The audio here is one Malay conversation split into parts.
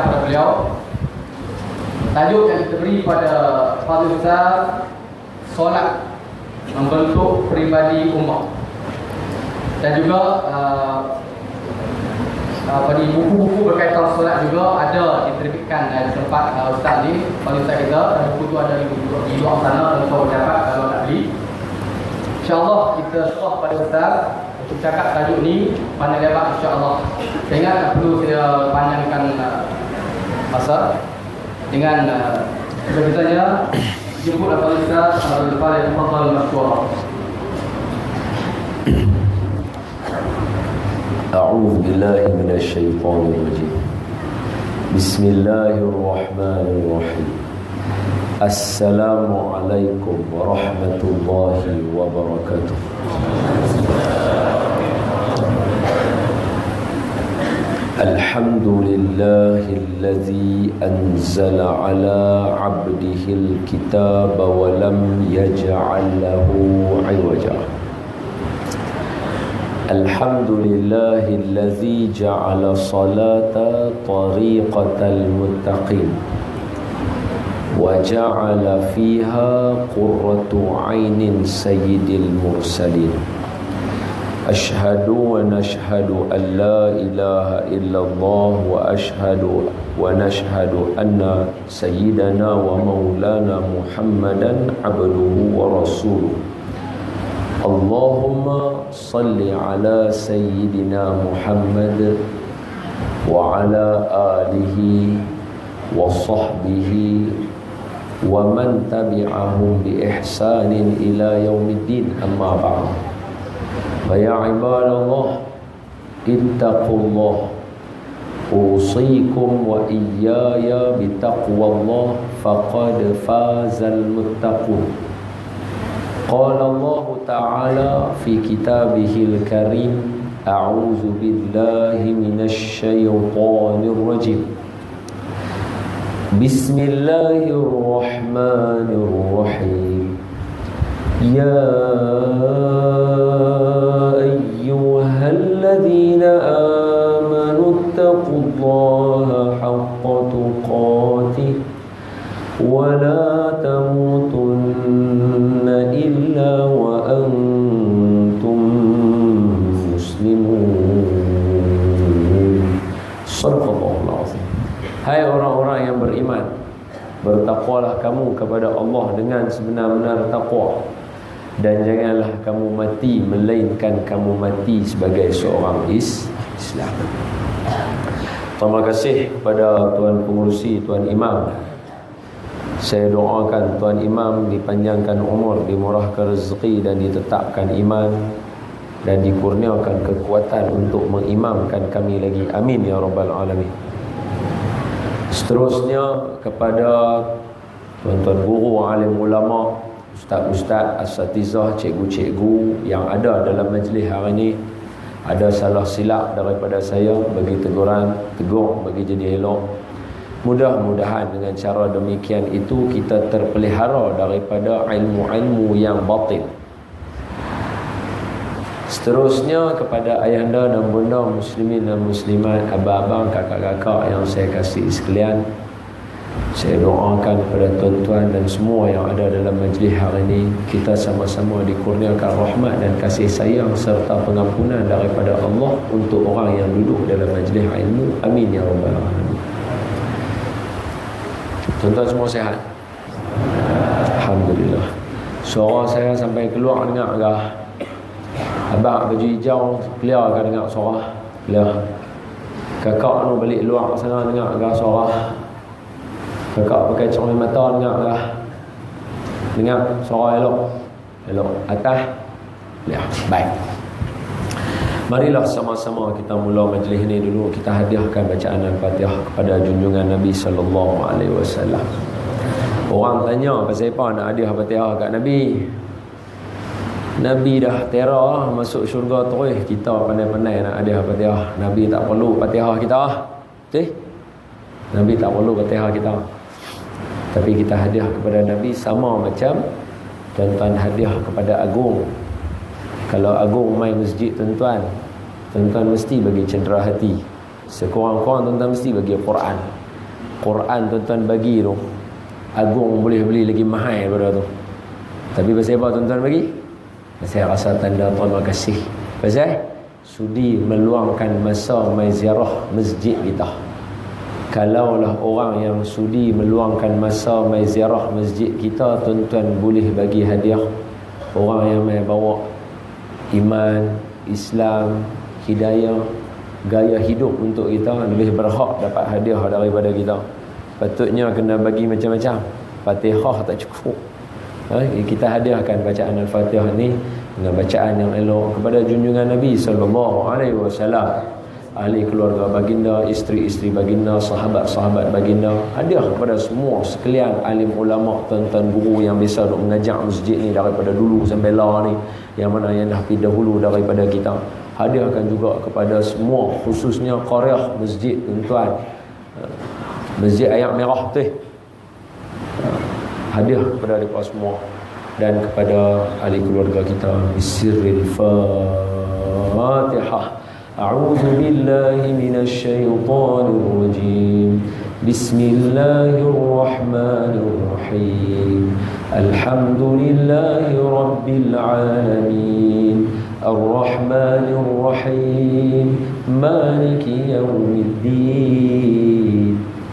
kepada beliau. Tajuk yang kita beri pada Fadil Ustaz, solat membentuk peribadi umat. Dan juga di buku-buku berkaitan solat juga ada diterbitkan di tempat Ustaz ni, Fadil Ustaz kita. Dan buku tu ada di luar sana, tuan-tuan dapat kalau nak beli. InsyaAllah kita serah pada Ustaz untuk cakap tajuk ni panjang lebar insyaAllah. Saya ingat tak perlu saya panjangkan masa dengan kita jemput Abang Ustaz Abdul Farid Fadal Masyuara. A'udzu billahi minasy syaithanir rajim. Bismillahirrahmanirrahim. Assalamualaikum warahmatullahi wabarakatuh. Alhamdulillahilladzi anzala ala 'abdihil kitaba wa lam yaj'al lahu 'iwaja. Alhamdulillahilladzi ja'ala salata tariqatal muttaqin wa ja'ala fiha qurratu 'ainin sayyidil mursalin. Ashhadu wa nashhadu an la ilaha illallah wa nashhadu anna sayyidana wa maulana Muhammadan abduhu wa rasuluh. Allahumma salli ala sayyidina Muhammad wa ala alihi wa sahbihi wa man tabi'ahum bi ihsanin ila yaumiddin, amma ba'd. Ya ibadallah, ittaqullah, usikum wa iyaya bitaqwallah, faqad fazal muttaqun. Qala Allah Ta'ala fi kitabihil karim, a'udzu billahi minasy syaithanir rajim. Bismillahirrahmanirrahim. Ya ayyuhalladzina amanu ittaqullaha haqqa tuqatih wa la tamutunna illa wa antum muslimun. Shadaqallahul azim. Hai orang-orang yang beriman, bertakwalah kamu kepada Allah dengan sebenar-benar takwa, dan janganlah kamu mati melainkan kamu mati sebagai seorang Islam. Terima kasih kepada Tuan Pengurusi, Tuan Imam. Saya doakan Tuan Imam dipanjangkan umur, dimurahkan rezeki dan ditetapkan iman, dan dikurniakan kekuatan untuk mengimamkan kami lagi. Amin ya rabbal alamin. Seterusnya kepada tuan-tuan guru, alim ulama, ustaz-ustaz, asatizah, cikgu-cikgu yang ada dalam majlis hari ini. Ada salah silap daripada saya, bagi teguran, tegur, bagi jadi elok. Mudah-mudahan dengan cara demikian itu kita terpelihara daripada ilmu-ilmu yang batil. Seterusnya kepada ayahanda dan bunda muslimin dan muslimat, abang-abang, kakak-kakak yang saya kasih sekalian, saya doakan kepada tuan-tuan dan semua yang ada dalam majlis hari ini, kita sama-sama dikurniakan rahmat dan kasih sayang serta pengampunan daripada Allah untuk orang yang duduk dalam majlis ilmu. Amin ya rabbal alamin. Tuan-tuan semua sihat? Alhamdulillah. Suara saya sampai keluar dengar ke? Abang baju hijau clear ke dengar suara? Clear. Kakak tu balik luar sana dengar ke suara? Kakak pakai cermin mata dengar ke? Dengar suara elok? Elok. Atas? Ya, baik. Marilah sama-sama kita mula majlis ini dulu. Kita hadiahkan bacaan Al-Fatihah kepada junjungan Nabi sallallahu alaihi wasallam. Orang tanya pasal apa nak hadiah Fatihah kat Nabi. Nabi dah tera masuk syurga terus, kita pandai-pandai nak hadiah Fatihah. Nabi tak perlu Fatihah kita. Okey? Nabi tak perlu Fatihah kita. Tapi kita hadiah kepada Nabi sama macam tuan-tuan hadiah kepada Agung. Kalau Agung main masjid tuan-tuan mesti bagi cendera hati. Sekurang-kurang tuan-tuan mesti bagi Quran. Quran tuan-tuan bagi tu agung, boleh beli lagi mahal daripada tu. Tapi pasal apa tuan-tuan bagi? Pasal rasa tanda terima kasih. Pasal sudi meluangkan masa mai ziarah masjid kita. Kalaulah orang yang sudi meluangkan masa mai ziarah masjid kita, tuan-tuan boleh bagi hadiah. Orang yang mai bawa iman, Islam, hidayah, gaya hidup untuk kita, lebih berhak dapat hadiah daripada kita. Patutnya kena bagi macam-macam. Fatihah tak cukup. Kita hadiahkan bacaan Al-Fatihah ni dengan bacaan yang elok kepada junjungan Nabi SAW, ahli keluarga baginda, isteri-isteri baginda, sahabat-sahabat baginda. Hadiah kepada semua sekalian alim ulama, tuan-tuan guru yang biasa duk mengajar masjid ni daripada dulu sampai lah ni, yang mana yang dah pergi dahulu daripada kita. Hadiahkan juga kepada semua, khususnya qaryah masjid tuan-tuan, masjid Ayak Merah tu. Hadiah kepada mereka semua dan kepada ahli keluarga kita. Bisirril Fatihah. A'udzu billahi minasy syaithanir rajim. Bismillahirrahmanirrahim. Alhamdulillahi rabbil alamin. Ar-Rahmanir Rahim. Maliki yaumiddin.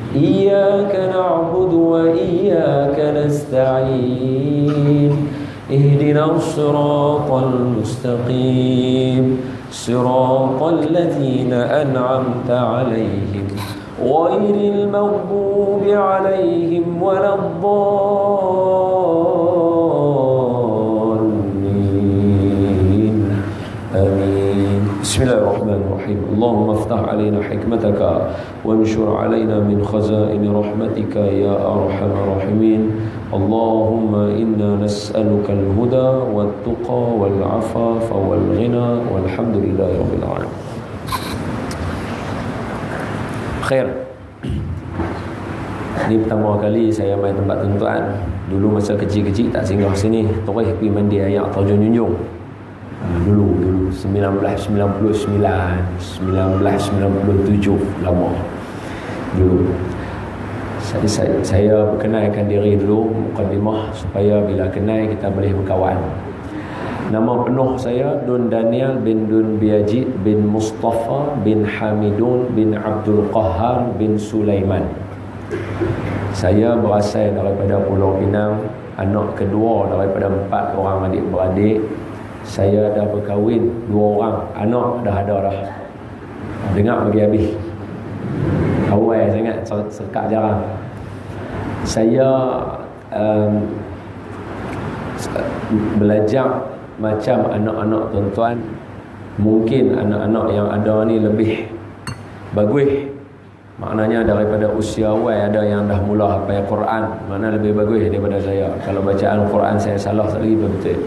إياك نعبد وإياك نستعين اهدنا الصراط المستقيم صراط الذين أنعمت عليهم غير المغضوب عليهم ولا الضالين آمين. بسم الله الرحمن الرحيم. اللهم افتح علينا حكمتك وانشر علينا من خزائن رحمتك يا أرحم الراحمين. اللهم إنا نسألك الهدى والتقى والعفاف والغنى والحمد لله رب العالمين. Khair. Ini pertama kali saya main tempat tuan-tuan. Dulu masa kecil-kecil tak singgah sini, terus pergi mandi air Terjun Junjung. Dulu 1999, 1997, lama dulu. Saya perkenalkan diri dulu, mukadimah, supaya bila kenal kita boleh berkawan. Nama penuh saya Dun Daniel bin Dun Biajid bin Mustafa bin Hamidun bin Abdul Qahhar bin Sulaiman. Saya berasal daripada Pulau Pinang, anak kedua daripada 4 orang adik-beradik. Saya dah berkahwin 2 orang, anak dah ada dah. Dengar bagi habis. Awal sangat, sekat jarang. Saya belajar macam anak-anak tuan-tuan. Mungkin anak-anak yang ada ni lebih bagus. Maknanya daripada usia awal ada yang dah mula hafal Quran. Mana lebih bagus daripada saya. Kalau bacaan Quran saya salah sekali betul.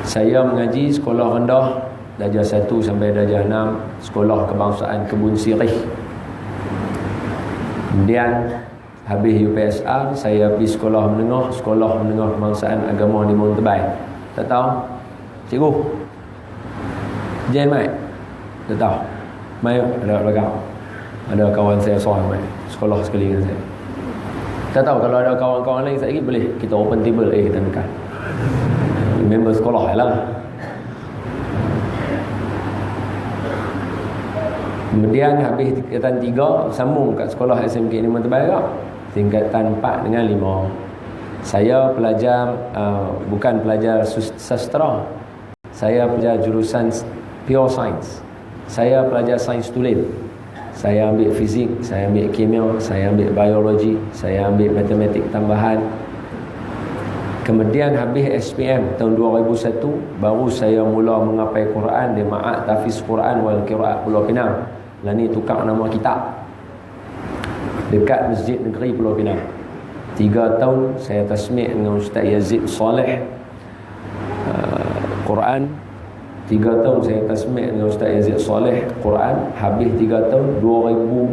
Saya mengaji sekolah rendah darjah 1 sampai darjah 6, sekolah kebangsaan Kebun Sirih. Kemudian habis UPSR, saya pergi sekolah menengah kebangsaan agama di Montebai. Tak tahu? Cikgu? Jen mai? Tak tahu? Mai ada belakang. Ada kawan saya seorang mai, sekolah sekali dengan saya. Tak tahu, kalau ada kawan-kawan lain lagi boleh kita open table kita dekat. Member sekolah lah. Kemudian habis tingkatan 3, sambung kat sekolah SMK ni Montebai lah. Tingkatan 4 dengan 5. Saya pelajar bukan pelajar sastra. Saya pelajar jurusan pure science. Saya pelajar sains tulen. Saya ambil fizik, saya ambil kimia, saya ambil biologi, saya ambil matematik tambahan. Kemudian habis SPM tahun 2001, baru saya mula mengapai Quran di Ma'at Tahfiz Quran wal Qiraat Pulau Pinang. Lah ni tukar nama kitab dekat Masjid Negeri Pulau Pinang. 3 tahun saya tasmik dengan Ustaz Yazid Saleh Quran. 3 tahun saya tasmik dengan Ustaz Yazid Saleh Quran. Habis 3 tahun 2000,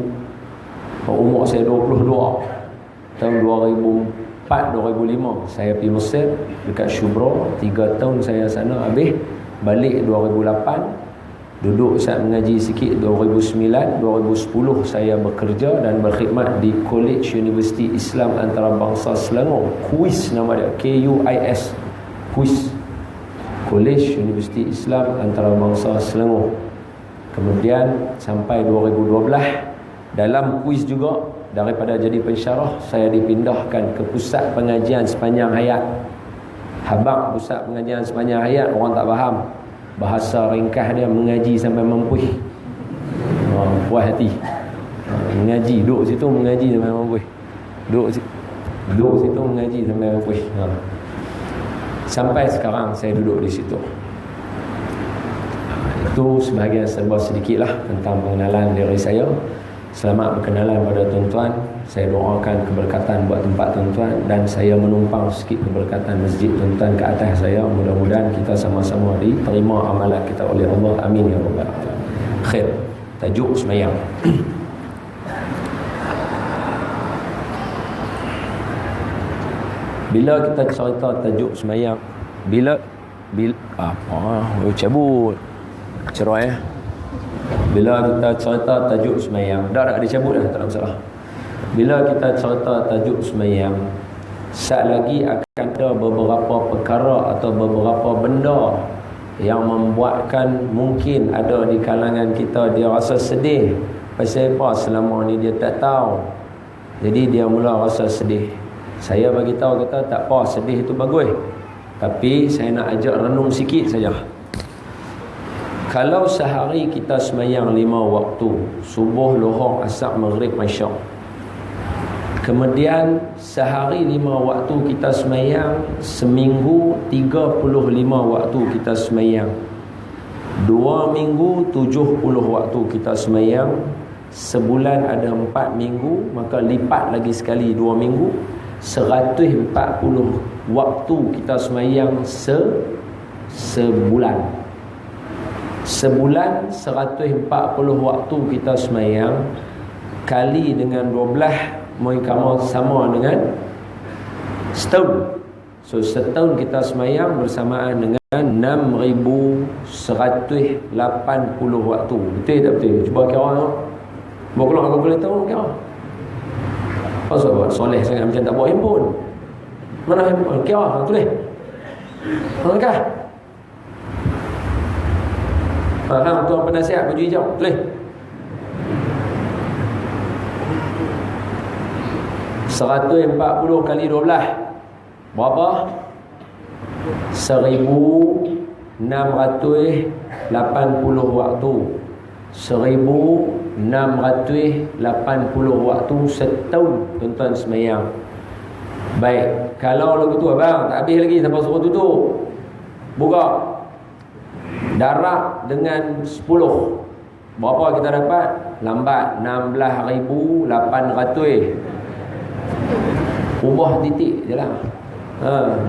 umur saya 22. Tahun 2004-2005 saya pergi Mesir dekat Shubra. 3 tahun saya sana. Habis balik 2008 Duduk Ustaz mengaji sikit 2009, 2010 saya bekerja dan berkhidmat di College Universiti Islam Antarabangsa Selangor. KUIS nama dia, KUIS. KUIS. College Universiti Islam Antarabangsa Selangor. Kemudian sampai 2012 dalam KUIS juga, daripada jadi pensyarah saya dipindahkan ke pusat pengajian sepanjang hayat. Habaq pusat pengajian sepanjang hayat, orang tak faham. Bahasa ringkas dia mengaji sampai mempuih. Puas hati. Mengaji, duduk situ mengaji sampai mempuih. Duduk situ mengaji sampai mempuih. Sampai sekarang saya duduk di situ. Itu sebahagian serba sedikitlah tentang pengenalan diri saya. Selamat berkenalan pada tuan-tuan. Saya doakan keberkatan buat tempat tuan-tuan, dan saya menumpang sikit keberkatan masjid tuan-tuan ke atas saya. Mudah-mudahan kita sama-sama diterima amalan kita oleh Allah. Amin ya rabbal alamin. Khair. Tajuk semayang. Bila kita cerita tajuk semayang, bila cabut cerai bila kita cerita tajuk semayang, dah dicabut dah, tak ada masalah. Bila kita cerita tajuk semayang, sat lagi akan ada beberapa perkara atau beberapa benda yang membuatkan mungkin ada di kalangan kita dia rasa sedih. Pasal apa? Selama ni dia tak tahu, jadi dia mula rasa sedih. Saya bagi tahu kata tak apa, sedih itu bagus, tapi saya nak ajak renung sikit saja. Kalau sehari kita semayang 5 waktu, subuh, lohor, asar, maghrib, isyak. Kemudian sehari 5 waktu kita semayang, seminggu 35 waktu kita semayang. 2 minggu 70 waktu kita semayang. Sebulan ada 4 minggu, maka lipat lagi sekali 2 minggu. 140 waktu kita semayang sebulan. Sebulan 140 waktu kita semayang kali dengan 12 mereka sama dengan setahun. So setahun kita semayang bersamaan dengan 6,180 waktu. Betul tak betul? Cuba kira tengok. Bawa keluar kalkulator kira. Pasal buat soleh sangat macam tak bawa handphone. Mana handphone? Kira, tulis. Langkah. Faham tuan penasihat baju hijau? Tulis. 140 kali 12 berapa? 1,680 waktu. 1,680 waktu setahun tuan-tuan semayang. Baik, kalau lagu tu abang tak habis lagi sampai suruh tutup. Buka. Darab dengan 10. Berapa kita dapat? Lambat 16,800. Ubah titik je lah.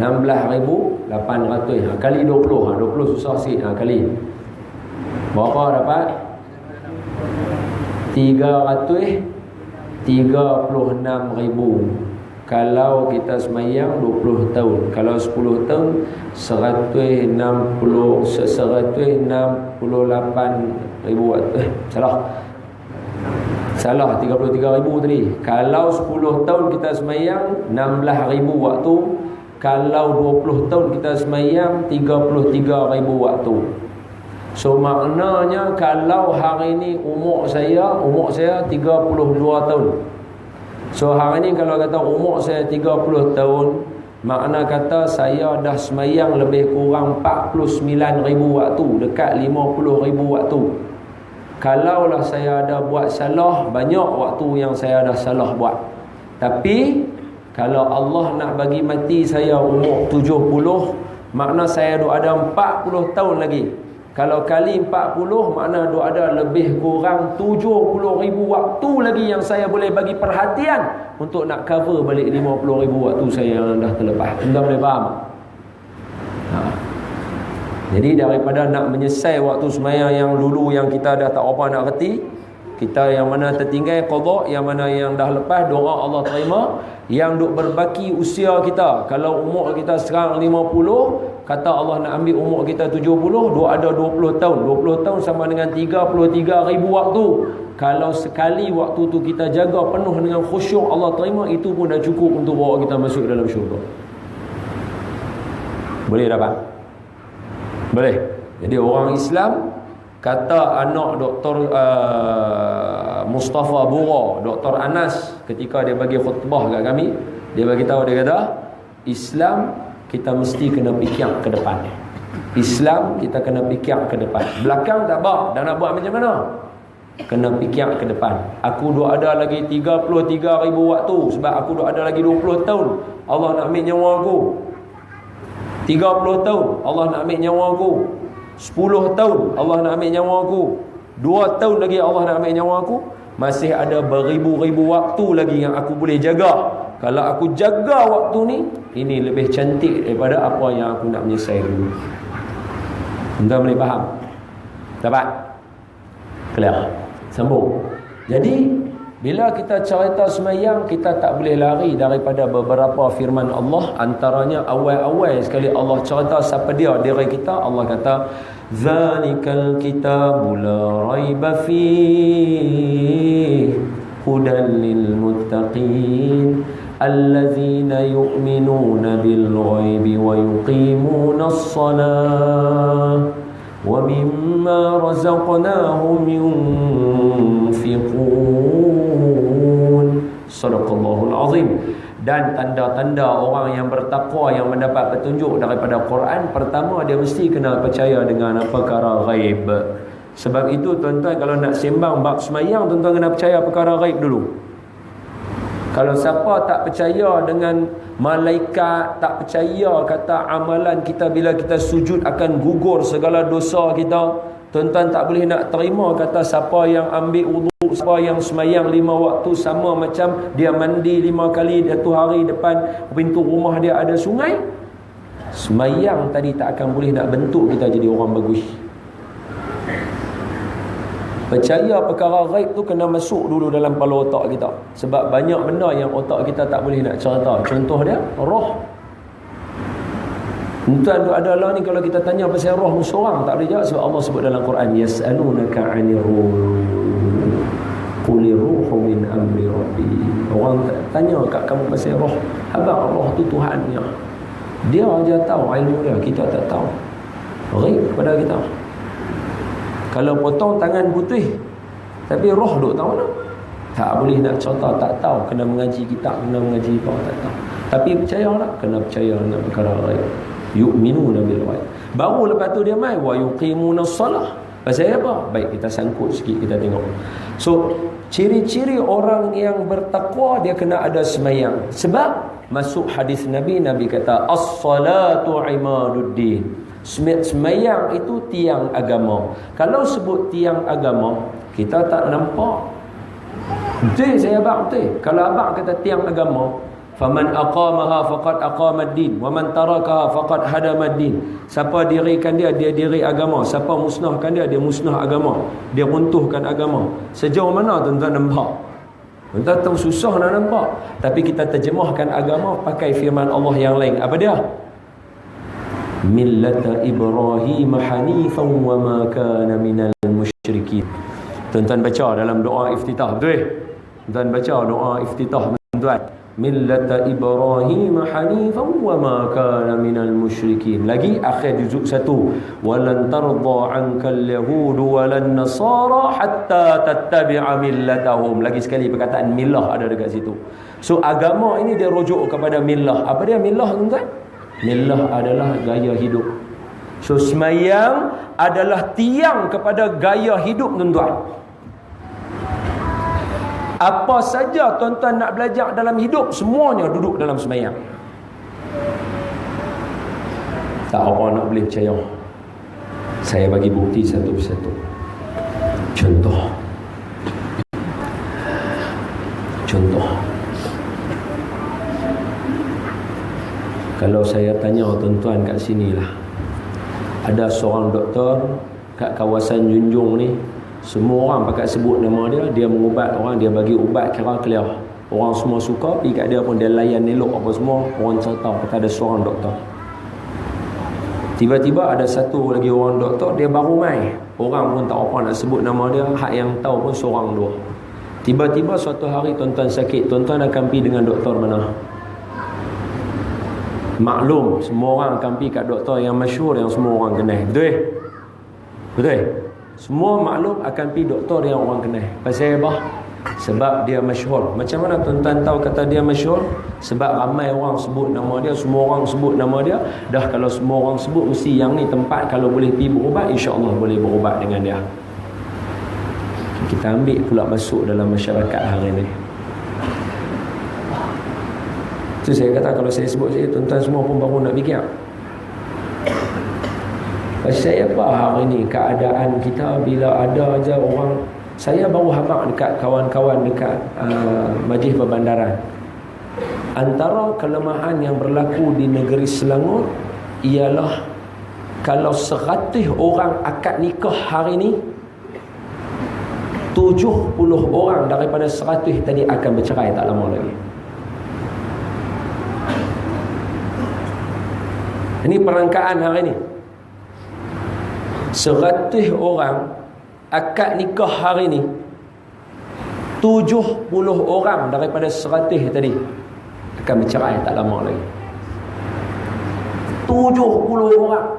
16,800. Kali 20. 20 susah sikit. Kali. Berapa dapat? 336,000. Kalau kita semayang 20 tahun. Kalau 10 tahun 168,000 waktu. Salah 33,000 tadi. Kalau 10 tahun kita semayang 16,000 waktu. Kalau 20 tahun kita semayang 33,000 waktu. So maknanya kalau hari ni umur saya 32 tahun. So hari ni kalau kata umur saya 30 tahun, makna kata saya dah semayang lebih kurang 49,000 waktu, dekat 50,000 waktu. Kalaulah saya ada buat salah, banyak waktu yang saya dah salah buat. Tapi kalau Allah nak bagi mati saya umur 70, makna saya ada 40 tahun lagi. Kalau kali 40, makna ada lebih kurang 70,000 waktu lagi yang saya boleh bagi perhatian untuk nak cover balik 50,000 waktu saya yang dah terlepas. Anda boleh faham? Jadi daripada nak menyesai waktu semayang yang dulu yang kita dah tak apa nak reti, kita yang mana tertinggal qada, yang mana yang dah lepas doa Allah terima. Yang duk berbaki usia kita, kalau umur kita sekarang 50, kata Allah nak ambil umur kita 70, duk ada 20 tahun. 20 tahun sama dengan 33,000 waktu. Kalau sekali waktu tu kita jaga penuh dengan khusyuk, Allah terima, itu pun dah cukup untuk bawa kita masuk dalam syurga. Boleh dapat? Boleh. Jadi orang Islam, kata anak Dr. Mustafa Bura, Dr. Anas, ketika dia bagi khutbah kat kami, dia bagi tahu, dia kata Islam kita mesti kena fikir ke depan. Islam kita kena fikir ke depan. Belakang tak apa, dah nak buat macam mana? Kena fikir ke depan. Aku dah ada lagi 33,000 waktu, sebab aku dah ada lagi 20 tahun Allah nak ambil nyawa aku. 30 tahun Allah nak ambil nyawa aku. 10 tahun Allah nak ambil nyawa aku. 2 tahun lagi Allah nak ambil nyawa aku. Masih ada beribu-ribu waktu lagi yang aku boleh jaga. Kalau aku jaga waktu ni, ini lebih cantik daripada apa yang aku nak menyelesaikan dulu. Tuan boleh faham? Dapat? Clear? Sambung. Jadi bila kita cerita semayang, kita tak boleh lari daripada beberapa firman Allah. Antaranya awal-awal sekali Allah cerita siapa dia, diri kita. Allah kata zalikal kitabu la raiba fihi hudan lil muttaqin allazina yu'minuna bil ghaibi wa yuqimuna as-salah wa mimma razaqnahum yunfiqun. Sadaqallahul azim. Dan tanda-tanda orang yang bertakwa, yang mendapat petunjuk daripada Quran, pertama dia mesti kena percaya dengan perkara ghaib. Sebab itu tuan-tuan, kalau nak sembang bab semayang, tuan-tuan kena percaya perkara ghaib dulu. Kalau siapa tak percaya dengan malaikat, tak percaya kata amalan kita bila kita sujud akan gugur segala dosa kita, tuan-tuan tak boleh nak terima kata siapa yang ambil wudu, siapa yang semayang 5 waktu sama macam dia mandi 5 kali satu hari, depan pintu rumah dia ada sungai. Semayang tadi tak akan boleh nak bentuk kita jadi orang bagus. Percaya perkara ghaib tu kena masuk dulu dalam kepala otak kita. Sebab banyak benda yang otak kita tak boleh nak cerita. Contoh dia, roh. Tuan tu adalah ni, kalau kita tanya pasal roh seorang tak boleh jawab, sebab Allah sebut dalam Quran yas'alunaka 'anir ruh qulir ruhu min amri rabbi. Orang tanya kat kamu pasal roh, abang roh tu Tuhannya, dia aja tahu ilmu dia, kita tak tahu. Ghaib kepada kita. Kalau potong tangan putih tapi roh duk tahu mana? Tak boleh nak cerita, tak tahu. Kena mengaji kitab, kena mengaji apa, tak tahu. Tapi percaya tak? Kena percaya dengan perkara ghaib. Yu'minuna bil ghaib. Baru lepas tu dia mai wa yuqimuna shalah. Pasal apa? Baik, kita sangkut sikit, kita tengok. So, ciri-ciri orang yang bertakwa, dia kena ada semayang. Sebab masuk hadis Nabi, Nabi kata as-salatu imaduddin. Semayang itu tiang agama. Kalau sebut tiang agama, kita tak nampak. Betul saya abang, betul. Kalau abang kata tiang agama, faman aqamaha faqad aqamad din wa man tarakaha faqad hadamad din. Siapa dirikan dia, dia diri agama. Siapa musnahkan dia, dia musnah agama. Dia runtuhkan agama. Sejauh mana tuan-tuan nampak? Tuan-tuan tahu susah nak nampak. Tapi kita terjemahkan agama pakai firman Allah yang lain. Apa dia? Millata Ibrahim hanifan wa ma kana minal musyrikin. Tuan-tuan baca dalam doa iftitah, betul? Tuan-tuan baca doa iftitah, tuan-tuan. Millata Ibrahim hanifan wa ma kana minal musyrikin. Lagi akhir juzuk 1, walan tarda ankal yahud walan nasara hatta tattabi'a millatahum. Lagi sekali perkataan millah ada dekat situ. So agama ini dia rujuk kepada millah. Apa dia millah, tuan-tuan? Millah adalah gaya hidup. So semayang adalah tiang kepada gaya hidup, tuan-tuan. Apa saja tuan-tuan nak belajar dalam hidup, semuanya duduk dalam semayang. Tak apa nak boleh percaya. Saya bagi bukti satu persatu. Contoh. Kalau saya tanya tuan-tuan kat sini lah, ada seorang doktor kat kawasan Junjung ni, Semua orang pakai sebut nama dia, dia mengubat orang, dia bagi ubat kira clear. Orang semua suka, pergi kat dia pun dia layan elok apa semua. Orang cerita kata ada seorang doktor. Tiba-tiba ada satu lagi orang doktor, dia baru mai. Orang pun tak apa nak sebut nama dia, hak yang tahu pun seorang dua. Tiba-tiba suatu hari tuan-tuan sakit, tuan-tuan akan pergi dengan doktor mana? Maklum, semua orang akan pergi kat doktor yang masyhur, yang semua orang kenal. Betul? Betul? Semua maklum akan pergi doktor yang orang kenal. Pasal apa? Sebab dia masyhur. Macam mana tuan-tuan tahu kata dia masyhur? Sebab ramai orang sebut nama dia, semua orang sebut nama dia. Dah kalau semua orang sebut, mesti yang ni tempat kalau boleh pergi berubat, insya-Allah boleh berubat dengan dia. Kita ambil pula masuk dalam masyarakat hari ni. Tu saya kata kalau saya sebut saya, tuan-tuan semua pun baru nak fikir. Pasal apa hari ni keadaan kita bila ada aja orang. Saya baru habaq dekat kawan-kawan dekat Majlis Perbandaran. Antara kelemahan yang berlaku di negeri Selangor ialah kalau 100 orang akad nikah hari ni, 70 orang daripada 100 tadi akan bercerai tak lama lagi. Ini perangkaan hari ni. 100 orang akad nikah hari ni, 70 orang daripada 100 tadi akan bercerai tak lama lagi. 70 orang.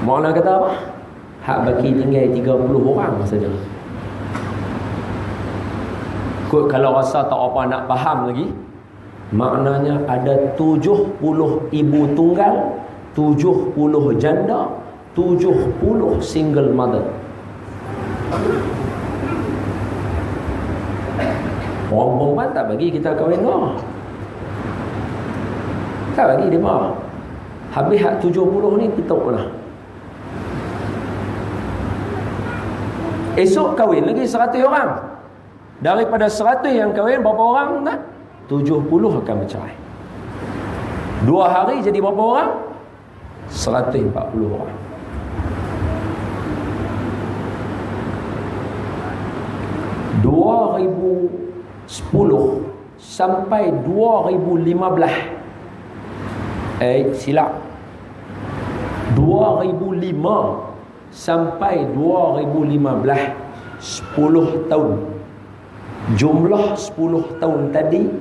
Makna kata apa? Hak baki tinggal 30 orang saja. Kot kalau rasa tak apa nak faham lagi, maknanya ada 70 ibu tunggal, 70 janda, 70 single mother. Orang perempuan tak bagi kita kahwin dah. Tak bagi dia mah. Habis hak 70 ni kita lah. Esok kahwin lagi 100 orang. Daripada 100 yang kahwin, berapa orang tak? 70 akan bercerai. 2 hari jadi berapa orang? 140 orang. 2010 sampai 2015 silap 2005 sampai 2015 10 tahun. Jumlah 10 tahun tadi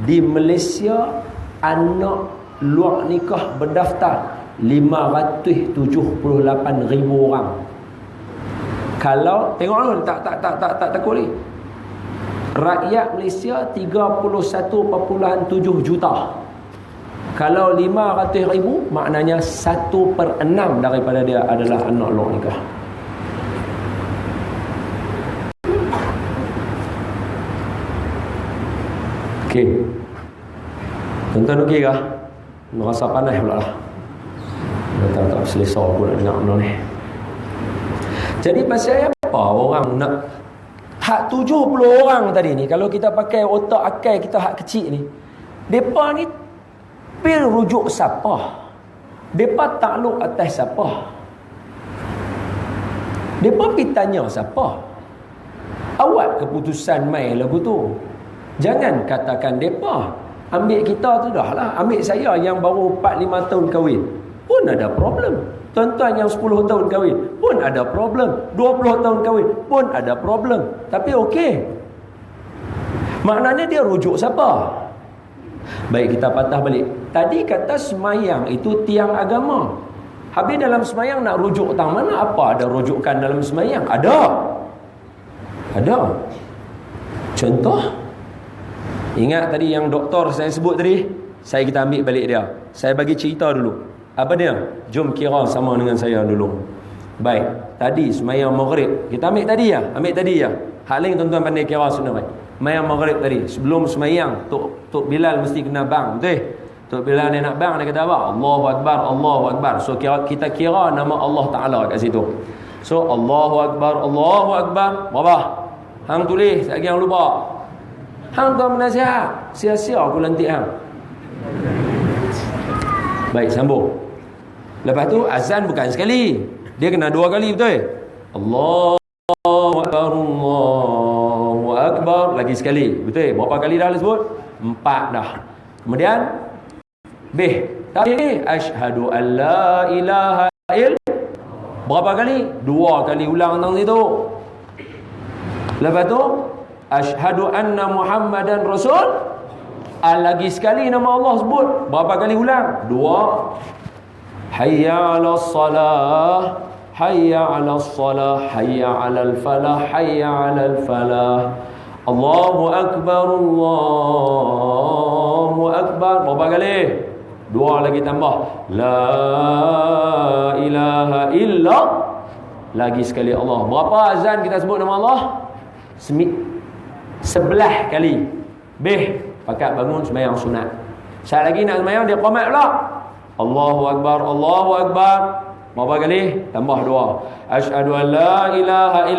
di Malaysia anak luar nikah berdaftar 578,000 orang. Kalau tengok dulu tak takut ni. Rakyat Malaysia 31.7 juta. Kalau 500,000 maknanya 1/6 daripada dia adalah anak luar nikah. Okey. Tuan-tuan okey kah? Merasa panas pula lah. Tak selesa pula dengar benda ni. Jadi pasal apa orang nak hak 70 orang tadi ni, kalau kita pakai otak akal kita hak kecil ni, depa ni pil rujuk siapa? Depa takluk atas siapa? Depa pergi tanya siapa? Awak keputusan mai lagu tu. Jangan katakan depa. Ambil kita tu dah lah. Ambil saya yang baru 4-5 tahun kahwin pun ada problem. Tuan-tuan yang 10 tahun kahwin pun ada problem. 20 tahun kahwin pun ada problem. Tapi okey. Maknanya dia rujuk siapa? Baik, kita patah balik. Tadi kata semayang itu tiang agama. Habis dalam semayang nak rujuk tang mana? Apa ada rujukan dalam semayang? Ada. Ada. Contoh, ingat tadi yang doktor saya sebut tadi? Kita ambil balik dia. Saya bagi cerita dulu. Apa dia? Jom kira sama dengan saya dulu. Baik, tadi semayang maghrib. Kita ambil tadi ya. Ambil tadi ya. Hal lain tuan-tuan pandai kira sebenarnya. Semayang maghrib tadi. Sebelum semayang, Tok Bilal mesti kena bang. Betul? Tok Bilal dia nak bang, dia kata apa? Allahu Akbar, Allahu Akbar. So kita kira nama Allah Ta'ala kat situ. So Allahu Akbar, Allahu Akbar. Berapa? Hang tulis, lagi yang lupa. Hang tuan menasihat. Sia-sia aku lantik hang. Baik, sambung. Lepas tu azan bukan sekali. Dia kena 2 kali, betul? Allahu Akbar, Allahu Akbar. Lagi sekali. Betul? Berapa kali dah sebut? 4 dah. Kemudian tadi asyhadu an la ilaha illallah. Berapa kali? 2 kali ulang tentang situ. Lepas tu asyhadu anna Muhammadan Rasul. Lagi sekali nama Allah sebut. Berapa kali ulang? 2. Hayya 'alas salah, hayya 'alas salah, hayya 'alal falah, hayya 'alal falah. Allahu akbar, Allahu akbar. Berapa kali? 2 lagi tambah. La ilaha illallah. Lagi sekali Allah. Berapa azan kita sebut nama Allah? 11 kali. Pakat bangun sembahyang sunat. Saat lagi nak sembahyang dia qamat pula. Allahu akbar, Allahu akbar. Berapa kali? Tambah 2. Asyhadu an la ilaha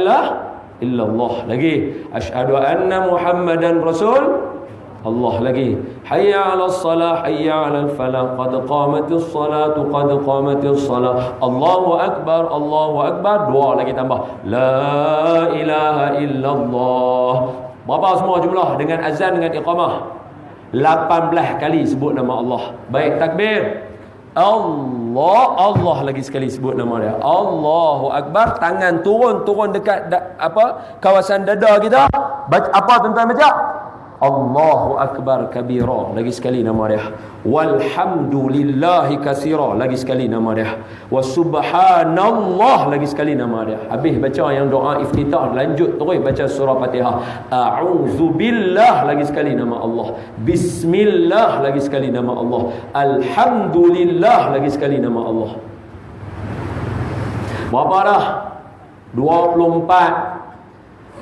illallah. Lagi. Asyhadu anna Muhammadan Rasul. Allah lagi. Hayya 'alas salah, hayya 'alal falah, qad qamatis salatu, qad qamatis salah. Allahu akbar, Allahu akbar. 2 lagi tambah. La ilaha illallah. Berapa semua jumlah dengan azan dengan iqamah? 18 kali sebut nama Allah. Baik, takbir. Allah lagi sekali sebut nama dia. Allahu akbar. Tangan turun dekat kawasan dada kita. Baca apa tuan-tuan baca? Allahu akbar kabira. Lagi sekali nama dia. Walhamdulillahi katsira. Lagi sekali nama dia. Wa subhanallah. Lagi sekali nama dia. Habis baca yang doa iftitah, lanjut terus baca surah Fatihah. A'udzubillah. Lagi sekali nama Allah. Bismillah. Lagi sekali nama Allah. Alhamdulillah. Lagi sekali nama Allah. Berapa dah? 24.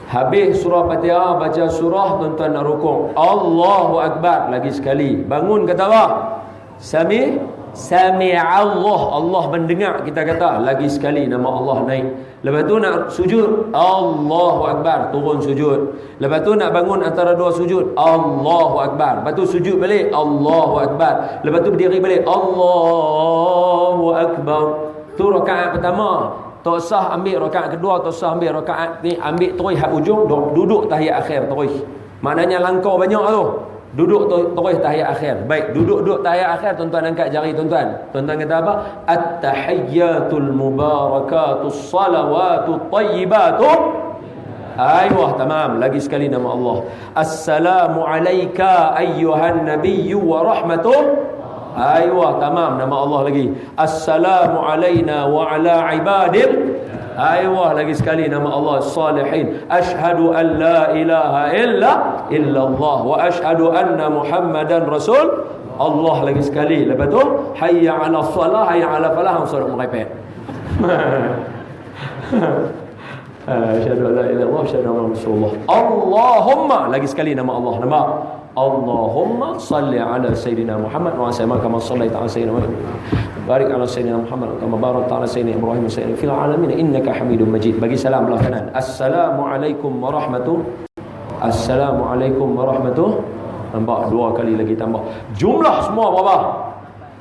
Habis surah Fatihah, baca surah, tuan-tuan nak rukuk. Allahu akbar. Lagi sekali. Bangun kata apa? Sami Allah. Allah mendengar kita kata. Lagi sekali nama Allah naik. Lepas tu nak sujud, Allahu akbar, turun sujud. Lepas tu nak bangun antara 2 sujud, Allahu akbar. Lepas tu sujud balik, Allahu akbar. Lepas tu berdiri balik, Allahu akbar. Tu rakaat pertama. Tak sah ambil rakaat kedua, tak sah ambil rakaat ni, ambil terus hak ujung, duduk tahiyat akhir terus. Maknanya langkau banyak tu. Duduk terus tahiyat akhir. Baik, duduk tahiyat akhir, tuan-tuan angkat jari tuan-tuan. Tuan-tuan kata apa? At-tahiyyatul mubarakatus salawatut thayyibatu. Aywa, tamam. Lagi sekali nama Allah. Assalamu alayka ayyuhan nabiyyu wa rahmatuh. Aywa, tamam. Nama Allah lagi. Assalamu alayna wa ala ibadil. Aywa, lagi sekali nama Allah. Salihin. Ashhadu an la ilaha illallah wa ashhadu anna Muhammadan Rasul. Allah lagi sekali. Lepas tu hayya 'ala salah, hayya 'ala falah. Surah merepek. Asyhadu an la ilaha illallah, asyhadu anna Rasulullah. Allahumma, lagi sekali nama Allah. Nama Allahumma salli ala Sayyidina Muhammad wa sallim kama sallaita ala Sayyidina Muhammad. Barik ala Sayyidina Muhammad kama barakta ala Sayyidina Ibrahim wa sallim fil alamin innaka Hamidum Majid. Bagi salam belah kanan. Assalamualaikum warahmatullahi. Assalamualaikum warahmatullahi. Tambah 2 kali lagi tambah. Jumlah semua berapa?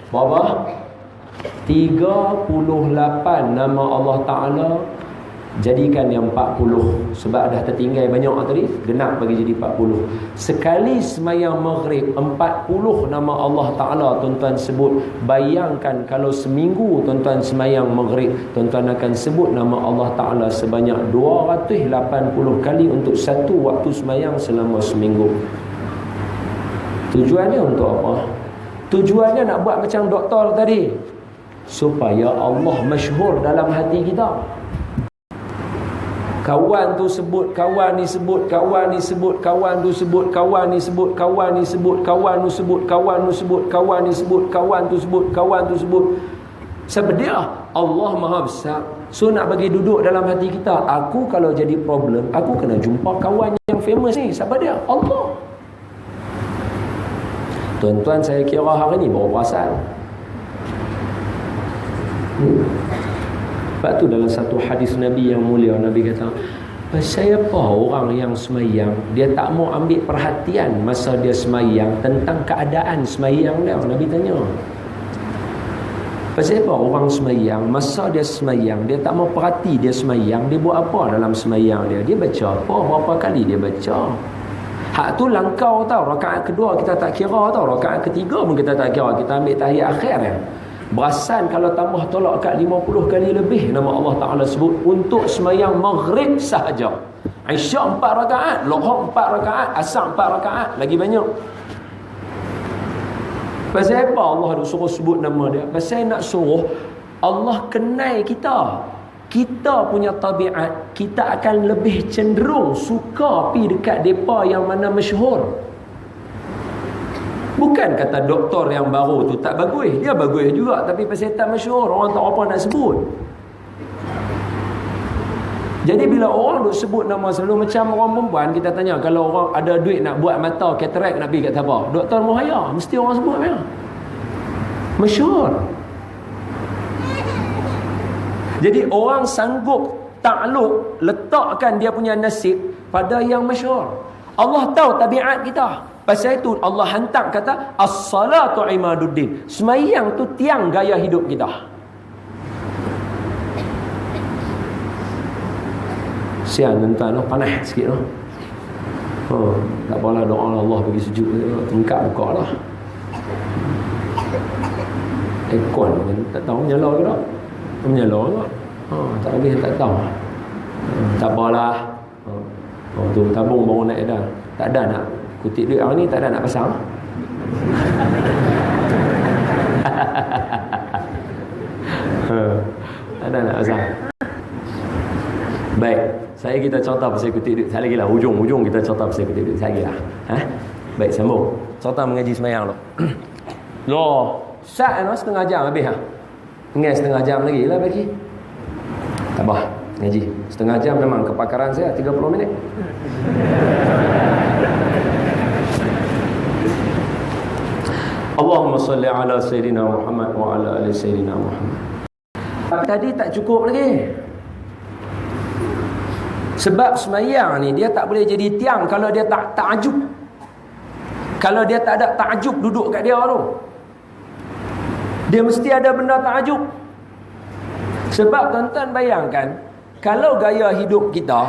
Berapa? 38 nama Allah Ta'ala. Jadikan yang 40. Sebab dah tertinggal banyak tadi, genap bagi jadi 40. Sekali semayang maghrib 40 nama Allah Ta'ala tuan-tuan sebut. Bayangkan kalau seminggu tuan-tuan semayang maghrib, tuan-tuan akan sebut nama Allah Ta'ala sebanyak 280 kali untuk satu waktu semayang selama seminggu. Tujuannya untuk apa? Tujuannya nak buat macam doktor tadi, supaya Allah masyhur dalam hati kita. Kawan tu sebut, kawan ni sebut, kawan ni sebut, kawan tu sebut, kawan ni sebut, kawan ni sebut, kawan tu sebut, kawan tu sebut, kawan ni sebut, kawan tu sebut, kawan tu sebut. Sebab dia Allah Maha Besar. So nak bagi duduk dalam hati kita, aku kalau jadi problem, aku kena jumpa kawan yang famous ni. Sebab dia Allah. Tuan-tuan, saya kira hari ni baru perasan. Sebab tu dalam satu hadis Nabi yang mulia, Nabi kata, siapa orang yang semayang, dia tak mau ambil perhatian masa dia semayang tentang keadaan semayang dia. Nabi tanya, Pasal apa orang semayang, masa dia semayang, dia tak mau perhati dia semayang, dia buat apa dalam semayang dia? Dia baca apa? Berapa kali dia baca? Hak tu langkau tau. Rakaat kedua kita tak kira tau. Rakaat ketiga pun kita tak kira. Kita ambil tahiyat akhir ya. Berasan kalau tambah tolak kat 50 kali lebih nama Allah Ta'ala sebut untuk semayang maghrib sahaja. Isyak 4 rakaat, Zuhur 4 rakaat, Asar 4 rakaat, lagi banyak. Pasal apa Allah ada suruh sebut nama dia? Pasal nak suruh Allah kenal kita. Kita punya tabiat, kita akan lebih cenderung suka pi dekat depa yang mana masyhur. Bukan kata doktor yang baru tu tak bagus, dia bagus juga, tapi pasal tak masyhur, orang tak apa nak sebut. Jadi bila orang duk sebut nama selalu macam orang perempuan, kita tanya kalau orang ada duit nak buat mata katarak nak pergi kat siapa? Doktor Muhaya, mesti orang sebut dia. Masyhur. Jadi orang sanggup takluk letakkan dia punya nasib pada yang masyhur. Allah tahu tabiat kita. Pasal itu Allah hantar kata as-salatu imaduddin. Sembahyang tu tiang gaya hidup kita. Sian tuan-tuan lah, panas sikit lah. Tak apalah, doa Allah bagi sejuk, tengkap buka lah. Aircon tak tahu menyala ke tak? Menyala ke tak? Tak habis tak tahu. Tak apalah. Tu tabung baru naik dah. Tak ada nak kutip duit hari ni, tak ada nak pasang. Tak ada nak pasang. Baik, saya kita cerita pasal kutip duit. Saya lagi lah, hujung kita cerita pasal kutip duit. Saya lagi lah. Baik, sambung. Cerita mengaji semayang tu. Loh, sat no, setengah jam habis ha. Tinggal setengah jam lagi lah bagi. Tak apa, ngaji. Setengah jam memang kepakaran saya, 30 minit. Allahumma salli ala Sayyidina Muhammad wa ala ali Sayyidina Muhammad. Tadi tak cukup lagi. Sebab semayang ni dia tak boleh jadi tiang kalau dia tak ta'ajub. Kalau dia tak ada ta'ajub duduk kat dia tu, dia mesti ada benda ta'ajub. Sebab tuan-tuan bayangkan, kalau gaya hidup kita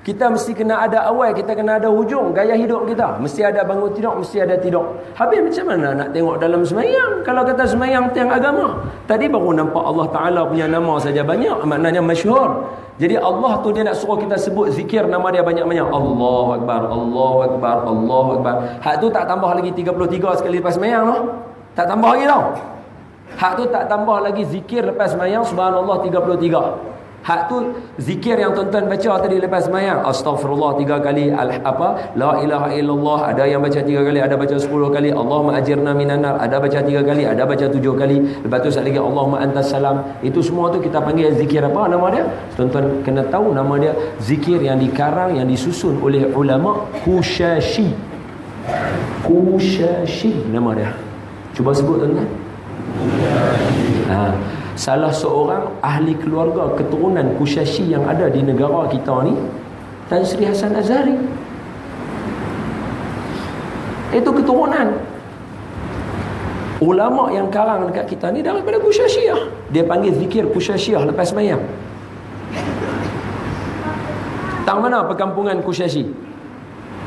mesti kena ada awal, kita kena ada hujung. Gaya hidup kita mesti ada bangun tidur, mesti ada tidur. Habis macam mana nak tengok dalam semayang? Kalau kata semayang tiang agama, tadi baru nampak Allah Ta'ala punya nama saja banyak, maknanya masyhur. Jadi Allah tu dia nak suruh kita sebut zikir nama dia banyak-banyak. Allahu Akbar, Allahu Akbar, Allahu Akbar. Hak tu tak tambah lagi 33 sekali lepas semayang tu. Tak tambah lagi tau. Hak tu tak tambah lagi zikir lepas semayang subhanallah 33. Hak tu zikir yang tuan-tuan baca tadi lepas semayang, astaghfirullah 3 kali, la ilaha illallah ada yang baca 3 kali, ada baca 10 kali, Allahumma ajirna minan nar ada baca 3 kali, ada baca 7 kali, lepas tu satu lagi Allahumma antas salam. Itu semua tu kita panggil zikir apa nama dia? Tuan-tuan kena tahu nama dia zikir yang dikarang, yang disusun oleh ulama Kushashi. Kushashi nama dia. Cuba sebut tuan-tuan. Salah seorang ahli keluarga keturunan Kushashi yang ada di negara kita ni, Tan Sri Hasan Azhari. Itu keturunan ulama yang karang dekat kita ni daripada Kushashiyah. Dia panggil zikir Kushashiyah lepas semayang. Tang mana perkampungan Kushashi?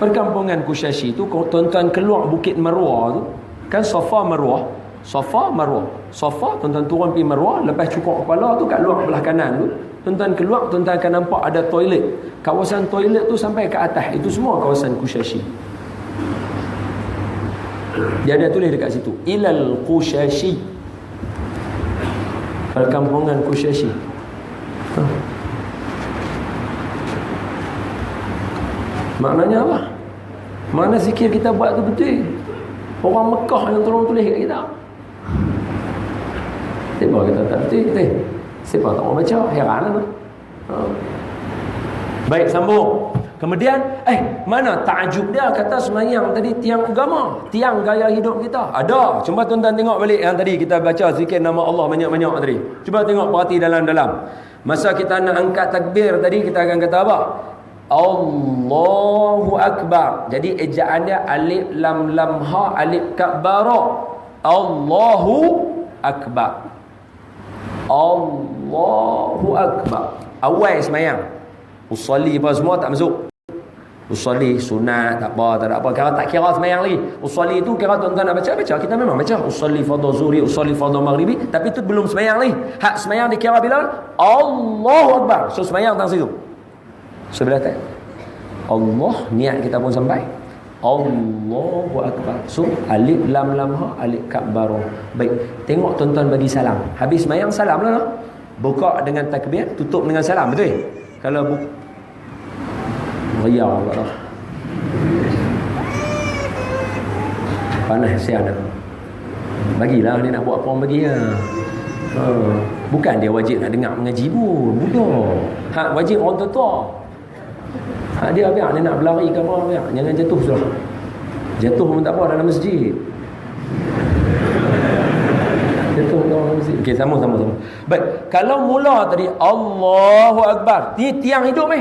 Perkampungan Kushashi tu, tuan-tuan keluar Bukit Marwah tu, kan Safa Marwah. Safa Marwah. Safa tuan-tuan turun pergi Marwah, lepas cukur kepala tu kat luar belah kanan tu, tuan-tuan keluar, tuan-tuan akan nampak ada toilet. Kawasan toilet tu sampai ke atas, itu semua kawasan Kushashi. Dia ada tulis dekat situ, Ilal Kushashi, perkampungan Kushashi. Maknanya apa? Mana zikir kita buat tu betul. Orang Mekah yang tolong tulis kat kita. Siapa kita tak betul? Siapa tak mau baca? Heran lah tu. Baik, sambung. Kemudian, mana ta'ajub dia kata semayang tadi tiang agama, tiang gaya hidup kita. Ada. Cuba tuan-tuan tengok balik yang tadi kita baca zikir nama Allah banyak-banyak tadi. Cuba tengok, perhati dalam-dalam. Masa kita nak angkat takbir tadi, kita akan kata apa? Allahu Akbar. Jadi ejaan dia alif lam lam ha alif kaf bara. Allahu Akbar. Allahu Akbar. Awal semayang. Usolli apa semua tak masuk. Usolli sunat tak apa, tak ada apa. Kalau tak kira semayang lagi. Usolli itu kira tuan-tuan nak baca, kita memang baca. Usolli fardhu zuhri, usolli fardhu maghribi, tapi itu belum semayang lagi. Hak semayang dikira bila Allahu Akbar. So semayang tang situ. Sebelah tak. Allah, niat kita pun sampai. Allahu Akbar. So alif lam lam ha, alif kabbar. Baik, tengok tuan-tuan bagi salam. Habis semayang salam lah. Buka dengan takbir, tutup dengan salam, betul? Kalau riak Allah. Panas saya nak. Bagilah dia nak buat apa orang bagi lah. Bukan dia wajib nak dengar mengaji pun. Bodoh. Hak wajib orang tua. Hak dia biar dia nak berlari ke apa, biar. Jangan jatuh sudah. Jatuh pun tak apa dalam masjid. Jatuh dalam masjid. Okey, sama. Baik, kalau mula tadi Allahu Akbar. Ni tiang hidup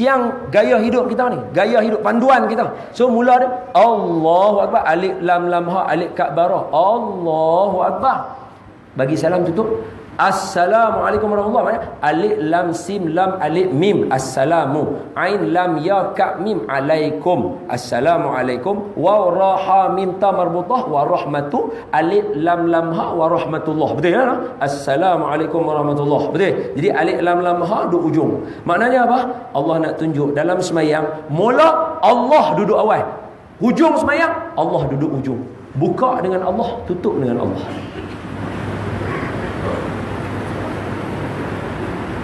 tiang gaya hidup kita ni, gaya hidup panduan kita. So mula dia Allahu Akbar, alif lam lam ha, alif kabbarah. Allahu Akbar. Bagi salam tutup. Assalamualaikum warahmatullahi wabarakatuh. Alif lam sim lam alif mim. Assalamu. Ain lam ya ka mim alaikum. Assalamualaikum. Wa raha mim ta marbutah wa rahmatu. Alif lam lam ha wa rahmatullah. Betul tak? Assalamualaikum warahmatullahi. Betul. Jadi alif lam lam ha duduk ujung. Maknanya apa? Allah nak tunjuk dalam semayang, mula Allah duduk awal. Hujung semayang Allah duduk ujung. Buka dengan Allah, tutup dengan Allah.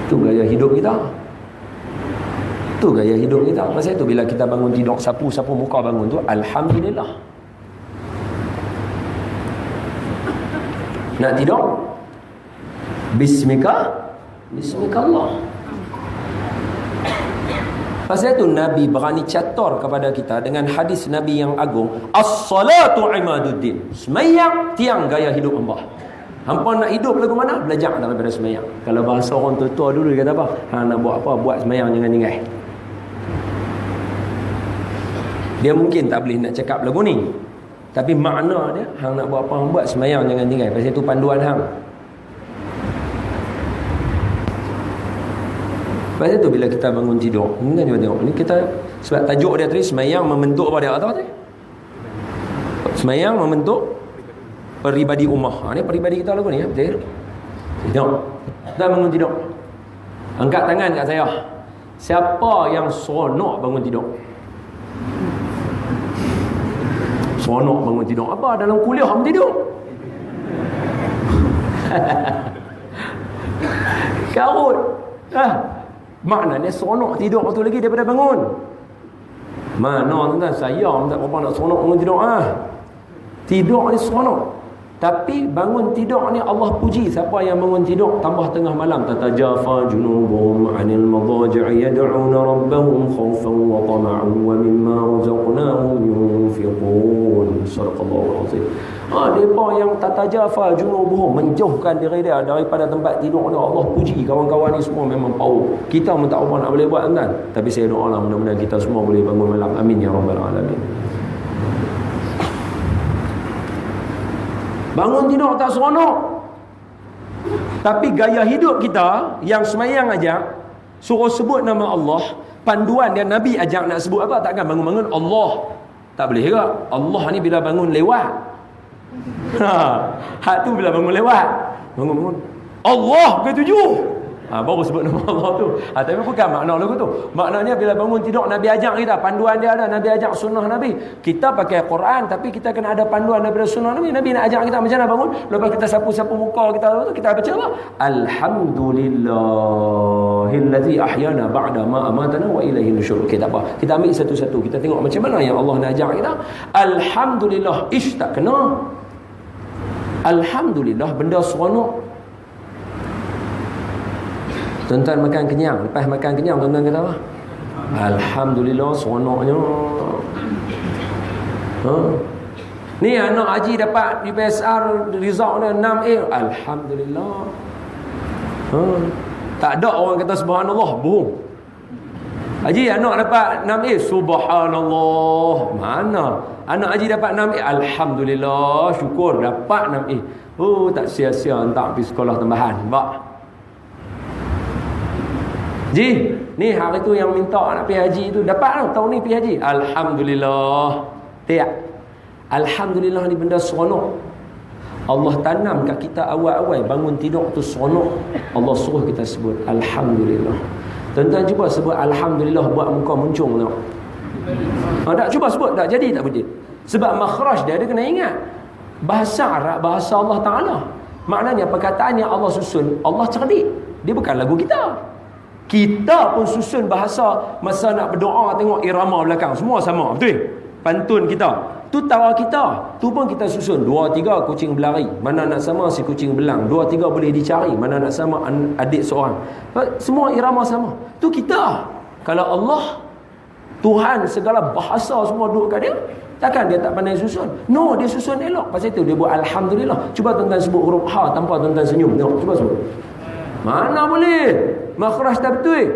Itu gaya hidup kita. Itu gaya hidup kita. Masa itu bila kita bangun tidur, sapu-sapu muka bangun tu, alhamdulillah. Nak tidur? Bismillah. Pasal itu Nabi berani catur kepada kita dengan hadis Nabi yang agung, as-salatu imaduddin. Semayang tiang gaya hidup hamba. Hampa nak hidup lagu mana? Belajar daripada semayang. Kalau bahasa orang tua dulu dia kata apa? Hang nak buat apa? Buat semayang jangan tinggal. Dia mungkin tak boleh nak cakap lagu ni. Tapi makna dia, hang nak buat apa? Hang buat semayang jangan tinggal. Pasal itu panduan hang. Pasal itu bila kita bangun tidur, ni kan tengok ni kita, sebab tajuk dia tadi semayang membentuk apa dia kata tadi? Semayang membentuk peribadi ummah. Ni peribadi kita lagu ni ya, betul? Tengok. Kita bangun tidur. Angkat tangan kat saya. Siapa yang seronok bangun tidur? Seronok bangun tidur. Apa dalam kuliah bangun tidur? Karut. Maknanya seronok tidur waktu lagi daripada bangun. Mana tuan-tuan, saya tak apa nak seronok bangun tidur Tidur ni seronok. Tapi bangun tidur ni Allah puji siapa yang bangun tidur tambah tengah malam, tatajafa junubuhum 'anil madaji'i yad'una rabbahum khaufan wa tama'an wa mimma razaqnahum yunfiqun. Sadaqallahu azim. Depa yang tatajafa junubuhum, menjauhkan diri dia daripada tempat tidur ni, Allah puji kawan-kawan ni semua memang power. Kita pun tak apa nak boleh buat kan, tapi saya doalah mudah-mudahan kita semua boleh bangun malam. Amin ya rabbal alamin. Bangun tidur tak seronok. Tapi gaya hidup kita yang semayang ajak, suruh sebut nama Allah, panduan dia Nabi ajak nak sebut apa? Takkan bangun-bangun Allah. Tak boleh ke? Allah ni bila bangun lewat. Hak tu bila bangun lewat. Bangun-bangun Allah ke-7. Baru sebut nama Allah tu. Tapi bukan makna lagu tu. Maknanya bila bangun tidur Nabi ajak kita, panduan dia ada, Nabi ajak sunnah Nabi. Kita pakai Quran tapi kita kena ada panduan daripada sunnah Nabi. Nabi nak ajak kita macam mana bangun. Lepas kita sapu-sapu muka kita baca apa? Alhamdulillahillazi ahyana ba'da ma amatana wa ilaihi nusyur. Okey, tak apa. Kita ambil satu-satu. Kita tengok macam mana yang Allah nak ajak kita. Alhamdulillah, tak kena. Alhamdulillah benda seronok. Tuan-tuan makan kenyang. Lepas makan kenyang, tuan-tuan kata apa? Alhamdulillah, seronoknya. Ni anak haji dapat di PSR, result dia 6A. Alhamdulillah. Tak ada orang kata subhanallah, bohong. Haji anak dapat 6A, subhanallah. Mana? Anak haji dapat 6A, alhamdulillah, syukur dapat 6A. Oh, tak sia-sia tak pergi sekolah tambahan. Nampak? Ji, ni hari tu yang minta nak pergi haji tu dapat tau, tahun ni pergi haji. Alhamdulillah. Tiap. Alhamdulillah ni benda seronok. Allah tanam kat kita awal-awal bangun tidur tu seronok. Allah suruh kita sebut Alhamdulillah. Tuan-tuan cuba sebut Alhamdulillah buat muka muncung tengok. Tak cuba sebut tak jadi tak boleh. Sebab makhraj dia kena ingat. Bahasa Arab, bahasa Allah Ta'ala. Maknanya perkataan yang Allah susun, Allah cerdik. Dia bukan lagu kita. Kita pun susun bahasa masa nak berdoa tengok irama belakang. Semua sama, betul? Pantun kita. Tu tawa kita. Tu pun kita susun. 2, 3 kucing berlari. Mana nak sama si kucing belang. 2, 3 boleh dicari. Mana nak sama adik seorang. Semua irama sama. Tu kita. Kalau Allah, Tuhan segala bahasa semua duduk kat dia, takkan dia tak pandai susun? No, dia susun elok. Pasal itu dia buat Alhamdulillah. Cuba tuan-tuan sebut huruf Ha tanpa tuan-tuan senyum. Tengok, cuba sebut. Mana boleh? Makhraj tak betul.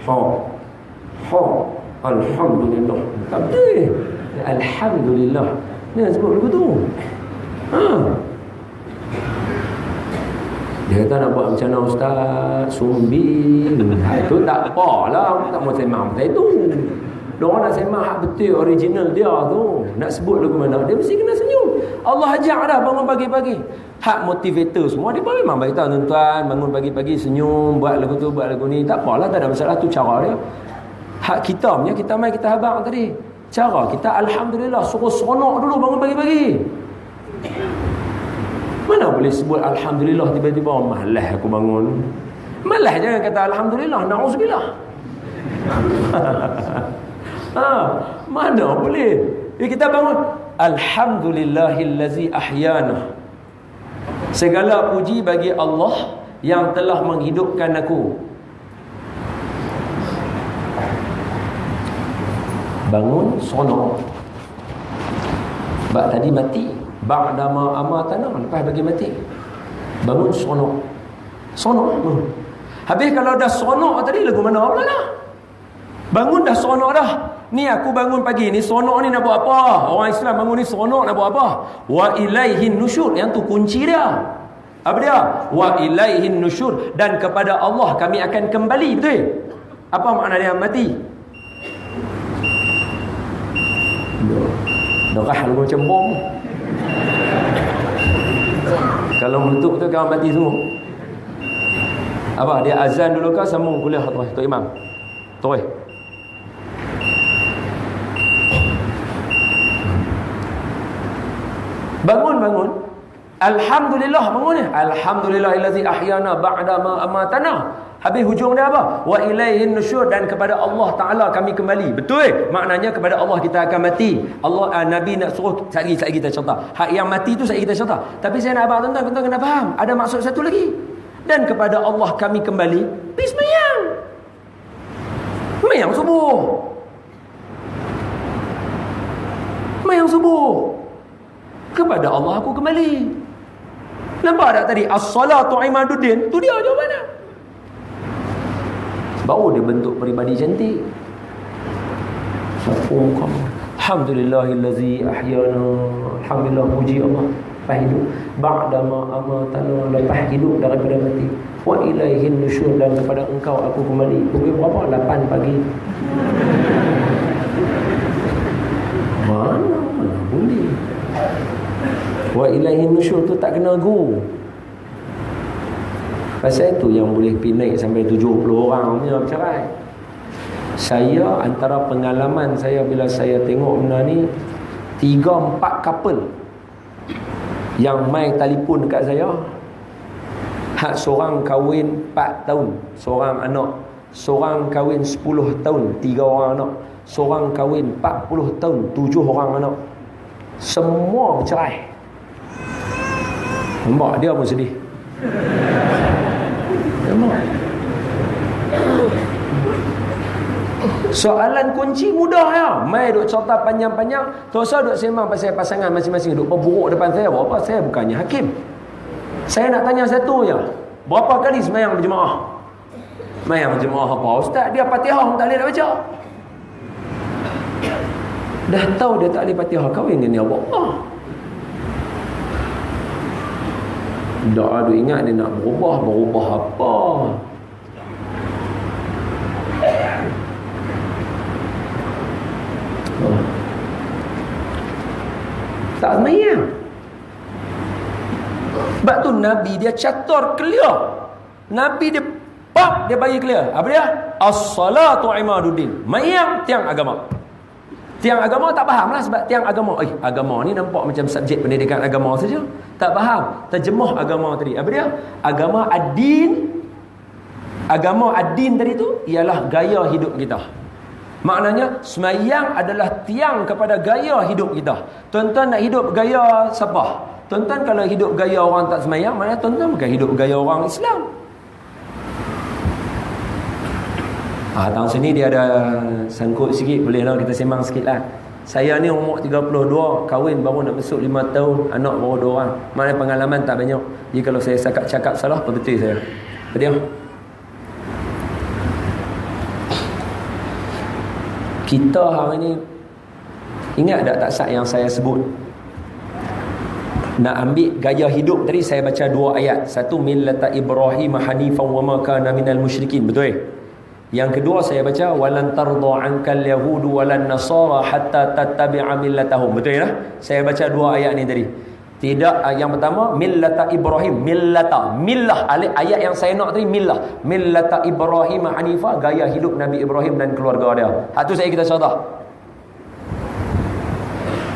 Ha. Ha. Alhamdulillah. Tak betul. Alhamdulillah. Ni sebut lagu tu. Ha. Dia kata nak buat macam mana Ustaz? Sumbing. Itu tak apalah. Tak mau sembang macam itu. Diorang nak sembang hak betul original dia tu. Nak sebut lagu mana, dia mesti kena senyum. Allah ajak dah bangun pagi-pagi. Hak motivator semua dia pun memang bagi tahu tuan-tuan, bangun pagi-pagi senyum, buat lagu tu, buat lagu ni. Tak apalah, tak ada masalah, tu cara dia. Hak kita punya, kita main kita habang tadi. Cara kita Alhamdulillah suruh seronok dulu bangun pagi-pagi. Mana boleh sebut Alhamdulillah tiba-tiba malas aku bangun. Malas jangan kata Alhamdulillah, na'udzubillah. Mana boleh. Kita bangun Alhamdulillahillazi ahyana. Segala puji bagi Allah yang telah menghidupkan aku. Bangun sonok. Bak tadi mati. Ba'dama amatana, lepas bagi mati. Bangun sonok. Sonok. Habis kalau dah sonok tadi lagu mana pula lah. Bangun dah sonok dah. Ni aku bangun pagi ni sonok ni nak buat apa? Orang Islam bangun ni sonok nak buat apa? Wa ilaihin nusyur. Yang tu kunci dia. Apa dia? Wa ilaihin nusyur. Dan kepada Allah kami akan kembali. Betul? Apa makna dia mati? Darah lagu macam bom. Kalau meletup tu kau mati semua. Apa? Dia azan dulu kau sambung kuliah Tok Imam. Terus. Bangun. Alhamdulillah bangun ni. Alhamdulillahillazi ahyana ba'da ma amatana. Habis hujung dia apa? Wa ilaihin nusyur, dan kepada Allah Ta'ala kami kembali. Betul? Maknanya kepada Allah kita akan mati. Allah Nabi nak suruh sekali kita cerita. Hak yang mati tu sekali kita cerita. Tapi saya nak abang tuan-tuan kena faham. Ada maksud satu lagi. Dan kepada Allah kami kembali. Pergi semayang. Semayang subuh. Semayang subuh. Kepada Allah aku kembali. Nampak tak tadi? As-salatu imaduddin. Tu dia jawapannya. Baru dia bentuk peribadi cantik. Alhamdulillahillazi ahyana. Alhamdulillah, puji Allah. Lepas hidup. Ba'dama amatana. Lepas hidup daripada mati. Wa ilaihin nusyur, dan kepada engkau aku kembali. Pukul berapa? 8 pagi. Mana boleh. Wa ilaihin nusyur tu tak kena go. Pasal itu yang boleh pergi naik sampai 70 orang punya bercerai. Saya antara pengalaman saya bila saya tengok benda ni, 3-4 couple yang mai telefon dekat saya. Hak seorang kahwin 4 tahun, seorang anak. Seorang kahwin 10 tahun, 3 orang anak. Seorang kahwin 40 tahun, 7 orang anak. Semua bercerai. Nampak dia pun sedih. Nampak. Soalan kunci mudah ya. Mai duk cerita panjang-panjang, tak usah duk sembang pasal pasangan masing-masing duk berburuk depan saya. Berapa? Saya bukannya hakim. Saya nak tanya satu je. Berapa kali sembahyang berjemaah? Sembahyang berjemaah apa? Ustaz, dia Fatihah tak boleh nak baca. Dah tahu dia tak boleh Fatihah, kahwin dia ni apa? Tak ada ingat dia nak berubah apa? Tak semayang. Sebab tu Nabi dia catur clear. Nabi dia dia bagi clear. Apa dia? As-salatu imaduddin. Mayang tiang agama. Tiang agama tak faham lah sebab tiang agama. Agama ni nampak macam subjek pendidikan agama saja. Tak faham. Terjemah agama tadi. Apa dia? Agama ad-din. Agama ad-din tadi tu ialah gaya hidup kita. Maknanya semayang adalah tiang kepada gaya hidup kita. Tuan-tuan nak hidup gaya siapa? Tuan-tuan kalau hidup gaya orang tak semayang, maknanya tuan-tuan bukan hidup gaya orang Islam. Tahun sini dia ada sangkut sikit, bolehlah kita sembang sikit lah. Saya ni umur 32, kahwin baru nak masuk 5 tahun, anak baru 2 orang. Maknanya pengalaman tak banyak. Jadi kalau saya cakap salah, betul saya. Betul? Kita hari ni, ingat tak taksat yang saya sebut? Nak ambil gaya hidup tadi, saya baca 2 ayat. Satu, millata Ibrahim hanifan wa ma kana minal musyrikin. Betul? Yang kedua saya baca walan tarda ankal yahudu walan nasara hatta tattabi'a millatahum. Betul ya? Saya baca 2 ayat ni tadi. Tidak, yang pertama millata Ibrahim, millata, millah, ayat yang saya nak tadi millah. Millata Ibrahim hanifa, gaya hidup Nabi Ibrahim dan keluarga dia. Itu saya kita contoh.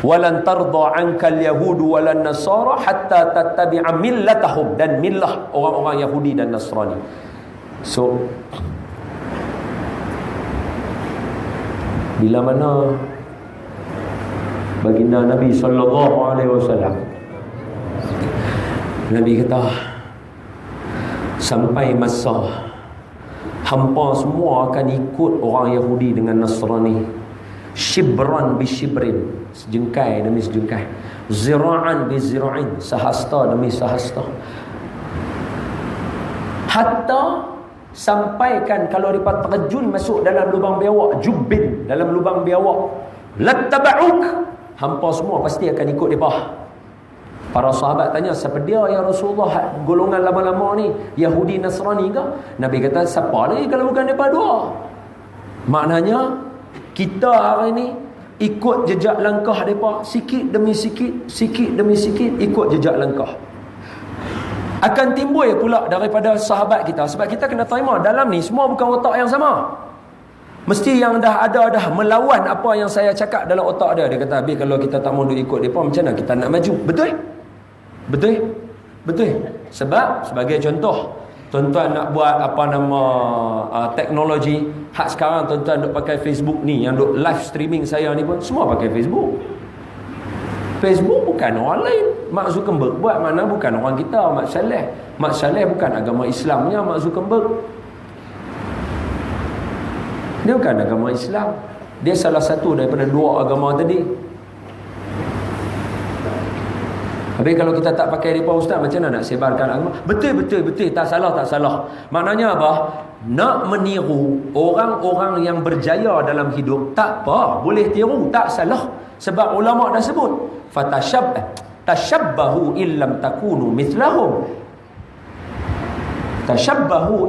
Walan tarda ankal yahudu walan nasara hatta tattabi'a millatahum, dan millah orang-orang Yahudi dan Nasrani. So bila mana baginda Nabi sallallahu alaihi wasallam, Nabi kata sampai masa hampa semua akan ikut orang Yahudi dengan Nasrani, shibran bi shibrin, sejengkai demi sejengkai, zira'an bi zira'in, sahasta demi sahasta, hatta sampaikan kalau mereka terjun masuk dalam lubang biawak, jubbin, dalam lubang biawak, lattaba'uk, hampa semua pasti akan ikut mereka. Para sahabat tanya, siapa dia ya Rasulullah, golongan lama-lama ni Yahudi Nasrani ke? Nabi kata, siapa lagi kalau bukan mereka dua? Maknanya kita hari ni ikut jejak langkah mereka, sikit demi sikit, sikit demi sikit ikut jejak langkah. Akan timbul pula daripada sahabat kita, sebab kita kena terima dalam ni semua bukan otak yang sama. Mesti yang dah melawan apa yang saya cakap dalam otak dia. Dia kata, habis kalau kita tak mau ikut depa, macam mana kita nak maju? Betul? Betul? Betul? Sebab sebagai contoh, tuan-tuan nak buat teknologi, hak sekarang tuan-tuan duk pakai Facebook ni, yang duk live streaming saya ni pun semua pakai Facebook. Facebook bukan orang lain. Mark Zuckerberg buat, mana bukan orang kita, Mak Saleh. Mak Saleh bukan agama Islamnya Mark Zuckerberg. Dia bukan agama Islam. Dia salah satu daripada 2 agama tadi. Habis kalau kita tak pakai mereka, ustaz, macam mana nak sebarkan agama? Betul, tak salah. Maknanya apa? Nak meniru orang-orang yang berjaya dalam hidup, tak apa, boleh tiru, tak salah. Sebab ulama dah sebut, tashabbahu illam takunu mithlahum. Tashabbahu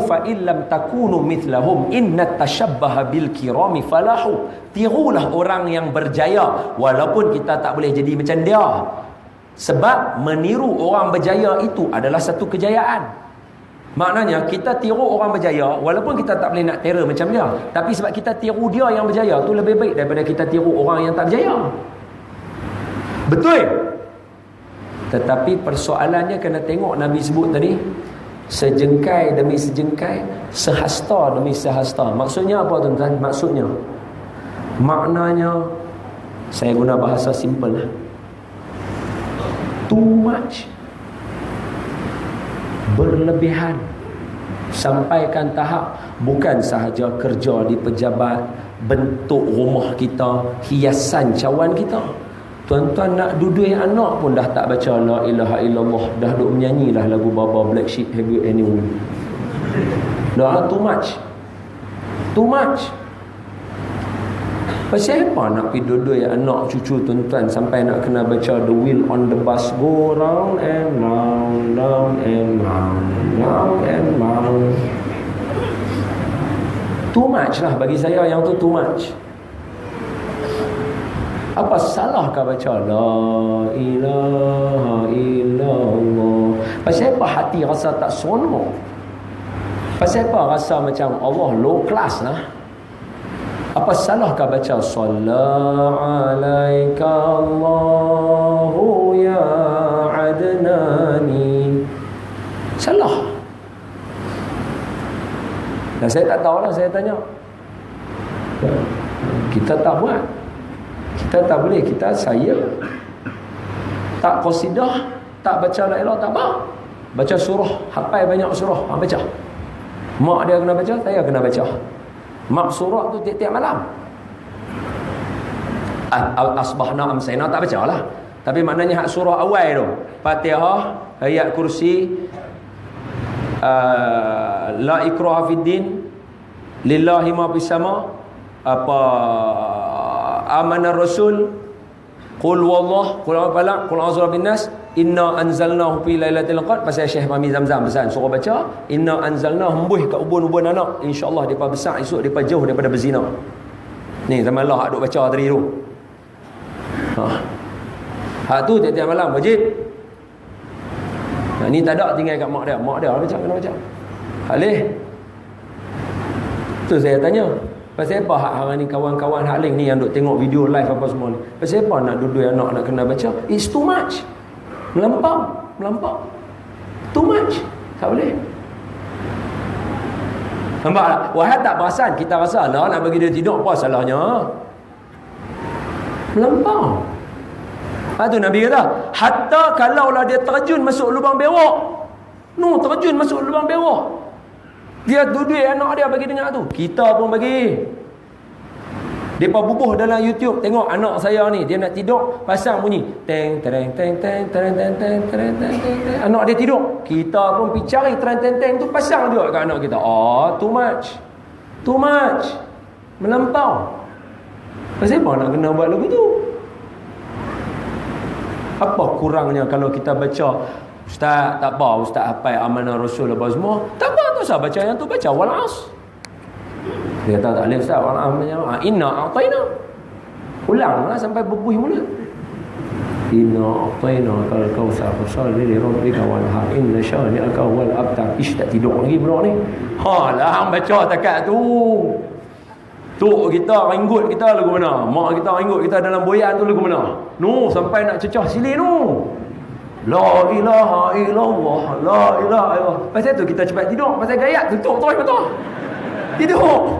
fa illam takunu mithlahum inna tashabbaha bil kirami falahu. Tirulah orang yang berjaya walaupun kita tak boleh jadi macam dia. Sebab meniru orang berjaya itu adalah satu kejayaan. Maknanya kita tiru orang berjaya walaupun kita tak boleh nak tiru macam dia, tapi sebab kita tiru dia yang berjaya tu lebih baik daripada kita tiru orang yang tak berjaya. Betul? Tetapi persoalannya kena tengok Nabi sebut tadi, sejengkai demi sejengkai, sehasta demi sehasta. Maksudnya apa tuan-tuan? Maknanya saya guna bahasa simple lah, too much, berlebihan, sampaikan tahap bukan sahaja kerja di pejabat, bentuk rumah kita, hiasan cawan kita. Tuan-tuan nak duduk anak pun dah tak baca la ilaha illallah, dah duk menyanyi dah lagu Baba Black Sheep, Have You Anyone. Dah too much. Pasal apa nak pergi duduk anak cucu tuan-tuan sampai nak kena baca the wheel on the bus go round and round, round and round, round and round. Too much lah bagi saya, yang tu too much. Apa salahkah baca la ilaha illallah? Pasal apa hati rasa tak seronok? Pasal apa rasa macam Allah low class lah? Apa salahkah baca sallallahu alaika Allahu ya adnani? Salah. Dan saya tak tahulah, saya tanya. Kita tak buat. Kita tak boleh, saya tak qasidah, tak baca la ilaha, tak apa. Baca surah, hafal banyak surah, baca. Mak dia kena baca, saya kena baca. Mak surah tu tiap-tiap malam. Asbahna amsayna tak baca lah. Tapi maknanya hak surah awal tu, Fatihah, ayat kursi, la ikraha fid din, lillahi ma fis sama, apa amana rasul, qul wallah, qul falaq, qul a'udzu birabbin nas, inna anzalnahu fi lailatul qadr. Pasal Syekh Mami Zamzam pesan suruh baca inna anzalnahu, hembuih kat ubun-ubun anak, insyaallah depa besar esok, depa jauh daripada berzina. Ni zaman Allah duk baca tadi tu. Hak tu tiap-tiap malam wajib. Ni tak ada tinggal kat mak dia baca, kena baca. Halih. Tu saya tanya, pasal apa hak hari ni kawan-kawan hak lain ni yang duk tengok video live apa semua ni, pasal apa nak duduk anak nak kena baca? It's too much. Melampau. Too much. Tak boleh. Nampak tak? Wahai tak perasan, kita rasa lah nak bagi dia tidur, apa salahnya? Melampau. Tu Nabi kata, hatta kalaulah dia terjun masuk lubang bewok. Terjun masuk lubang bewok. Dia duduk anak dia bagi dengar tu. Kita pun bagi. Depa bubuh dalam YouTube tengok anak saya ni, dia nak tidur, pasang bunyi teng tereng teng teng tereng teng teng tereng teng teng. Anak dia tidur, kita pun pergi cari tereng teng teng tu, pasang juga kat anak kita. Too much. Melampau. Pasal apa nak kena buat lagu tu? Apa kurangnya kalau kita baca, ustaz tak apa, ustaz hafal amanah rasul apa semua, tak apa, tak usah baca yang tu, baca wal as. Dia kata tak boleh ustaz, wal as macam inna a'tayna. Ulanglah sampai berbuih mulut. Inna a'tayna kal kautsar fasalli li rabbika wanhar inna syani'aka wal abtar. Ish, tak tidur lagi budak ni. Lah baca takat tu. Tok kita ringgut kita lagu mana? Mak kita ringgut kita dalam boyan tu lagu mana? Sampai nak cecah silin La ilaha illallah, la ilaha illallah. Pasal tu kita cepat tidur, pasal gayat tutup terus mata. Tidur.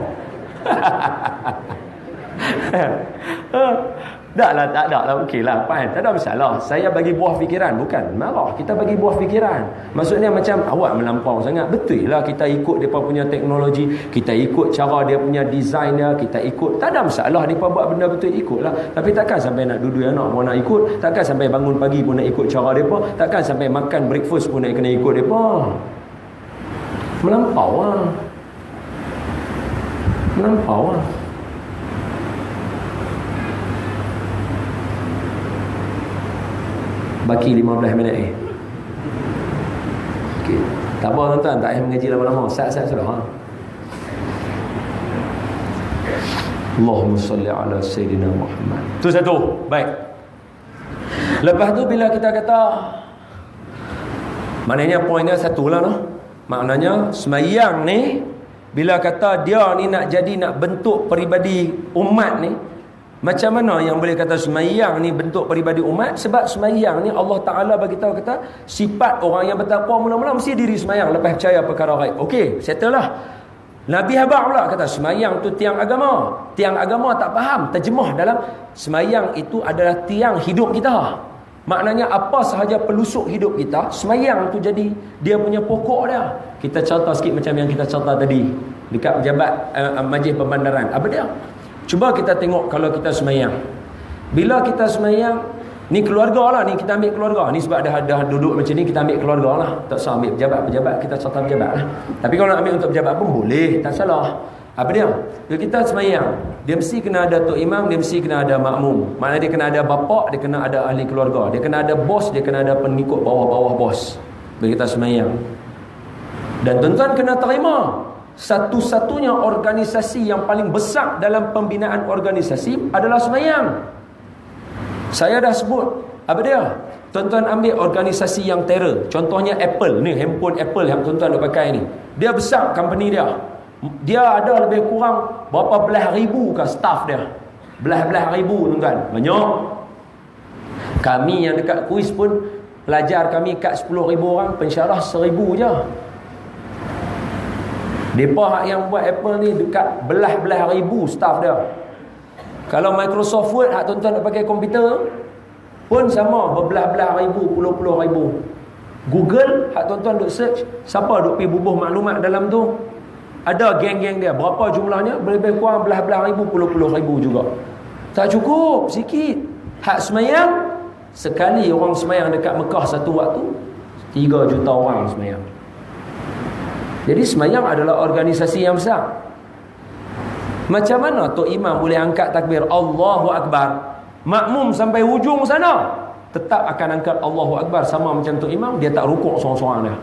Tak ada okeylah, fine, tak ada masalah. Saya bagi buah fikiran, bukan marah. Kita bagi buah fikiran. Maksudnya macam awak melampau sangat. Betul lah kita ikut depa punya teknologi, kita ikut cara dia punya design dia, kita ikut. Tak ada masalah depa buat benda betul, ikutlah. Tapi takkan sampai nak duduk anak pun nak ikut, takkan sampai bangun pagi pun nak ikut cara depa, takkan sampai makan breakfast pun nak kena ikut depa. Melampau lah. Baki 15 minit okey. Tak apa tuan-tuan, tak payah mengaji lama-lama. Sat-sat sudah. Allahumma salli ala Sayyidina Muhammad. Tu satu. Baik. Lepas tu bila kita kata, maknanya poinnya satu lah maknanya semayang ni, bila kata dia ni nak bentuk peribadi umat ni, macam mana yang boleh kata semayang ni bentuk peribadi umat? Sebab semayang ni Allah Ta'ala bagi tahu kata sifat orang yang bertakwa mula-mula mesti diri semayang lepas percaya perkara ghaib. Okey, settle lah. Nabi Habar pula kata semayang tu tiang agama. Tiang agama tak faham, terjemah dalam semayang itu adalah tiang hidup kita. Maknanya apa sahaja pelusuk hidup kita, semayang tu jadi dia punya pokok dia. Kita contoh sikit macam yang kita contoh tadi dekat pejabat majlis pembandaran. Apa dia? Cuba kita tengok kalau kita semayang. Bila kita semayang, ni keluarga lah, ni kita ambil keluarga. Ni sebab dah duduk macam ni, kita ambil keluarga lah. Tak usah ambil pejabat-pejabat, kita contoh pejabat lah. Tapi kalau nak ambil untuk pejabat pun boleh, tak salah. Apa dia? Bila kita semayang, dia mesti kena ada tok imam, dia mesti kena ada makmum. Maknanya dia kena ada bapa, dia kena ada ahli keluarga, dia kena ada bos, dia kena ada pengikut bawah-bawah bos. Bila kita semayang. Dan tuan-tuan kena terima, satu-satunya organisasi yang paling besar dalam pembinaan organisasi adalah semayang. Saya dah sebut. Apa dia? Tuan-tuan ambil organisasi yang terror. Contohnya Apple. Ni handphone Apple yang tuan-tuan nak pakai ni. Dia besar company dia. Dia ada lebih kurang berapa belah ribu ke staff dia. Belah-belah ribu tuan-tuan. Banyak. Kami yang dekat kuis pun, pelajar kami kat 10,000 orang, pensyarah 1,000 je. Mereka yang buat Apple ni dekat belah-belah ribu staff dia. Kalau Microsoft Word hak tuan-tuan nak pakai komputer pun sama, berbelah-belah ribu, puluh-puluh ribu. Google hak tuan-tuan duk search, siapa duk pergi bubuh maklumat dalam tu, ada geng-geng dia. Berapa jumlahnya? Lebih kurang belah-belah ribu, puluh-puluh ribu juga. Tak cukup, sikit. Hak semayang, sekali orang semayang dekat Mekah satu waktu, 3 juta orang semayang. Jadi semayang adalah organisasi yang besar. Macam mana tok imam boleh angkat takbir Allahu Akbar, makmum sampai hujung sana tetap akan angkat Allahu Akbar sama macam tok imam, dia tak rukuk seorang-seorang dia.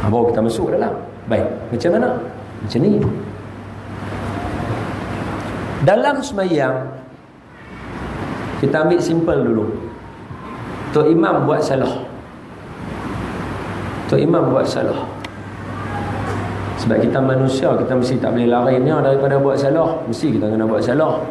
Baru kita masuk dalam. Baik, macam mana? Macam ni. Dalam semayang, kita ambil simple dulu. Tok imam buat salah. Tok imam buat salah. Sebab kita manusia, kita mesti tak boleh lari ni daripada buat salah. Mesti kita kena buat salah.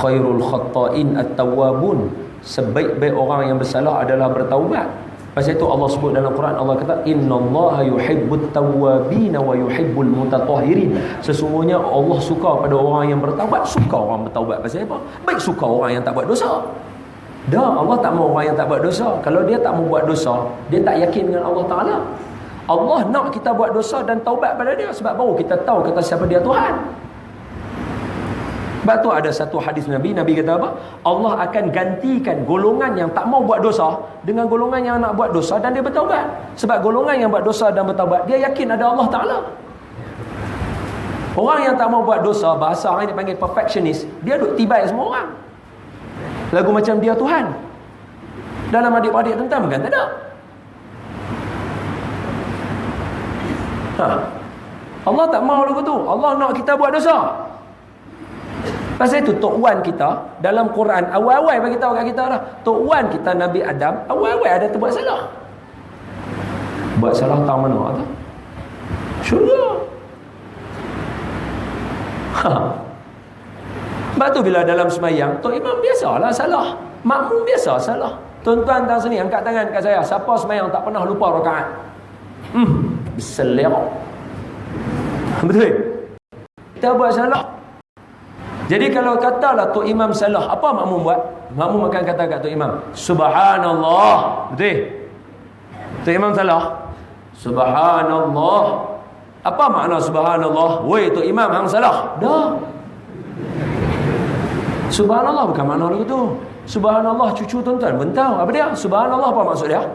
Khairul khatta'in at-tawwabun. Sebaik-baik orang yang bersalah adalah bertaubat. Pasal itu Allah sebut dalam Quran, Allah kata innallaha yuhibbut tawwabin wa yuhibbul mutatahhirin. Sesungguhnya Allah suka pada orang yang bertaubat. Suka orang bertaubat pasal apa? Baik suka orang yang tak buat dosa. Dah, Allah tak mahu orang yang tak buat dosa. Kalau dia tak mau buat dosa, dia tak yakin dengan Allah Ta'ala. Allah nak kita buat dosa dan taubat pada dia, sebab baru kita tahu kata siapa dia Tuhan. Sebab tu ada satu hadis Nabi kata apa? Allah akan gantikan golongan yang tak mau buat dosa dengan golongan yang nak buat dosa dan dia bertaubat. Sebab golongan yang buat dosa dan bertaubat, dia yakin ada Allah Ta'ala. Orang yang tak mau buat dosa, bahasa orang ini panggil perfectionist, dia duk tibai semua orang. Lagu macam dia Tuhan. Dalam adik-adik tentam kan? Tak ada. Allah tak mau lagu tu. Allah nak kita buat dosa. Pasal itu Tok Wan kita dalam Quran awal-awal bagi tahu kat kita dah. Tok Wan kita Nabi Adam awal-awal ada terbuat salah. Buat salah tahu mana tu? Syurga. Sebab tu bila dalam semayang, Tok Imam biasalah salah, makmum biasa salah. Tuan-tuan tang sini angkat tangan kat saya, siapa semayang tak pernah lupa rakaat? Berselerok. Betul? Kita buat salah. Jadi kalau katalah Tok Imam salah, apa makmum buat? Makmum akan kata kat Tok Imam, Subhanallah. Betul? Tok Imam salah, Subhanallah. Apa makna Subhanallah? Woi Tok Imam hang salah. Dah. Subhanallah bukan makna lagu tu. Subhanallah cucu tuan-tuan pun tahu apa dia? Subhanallah apa maksud dia?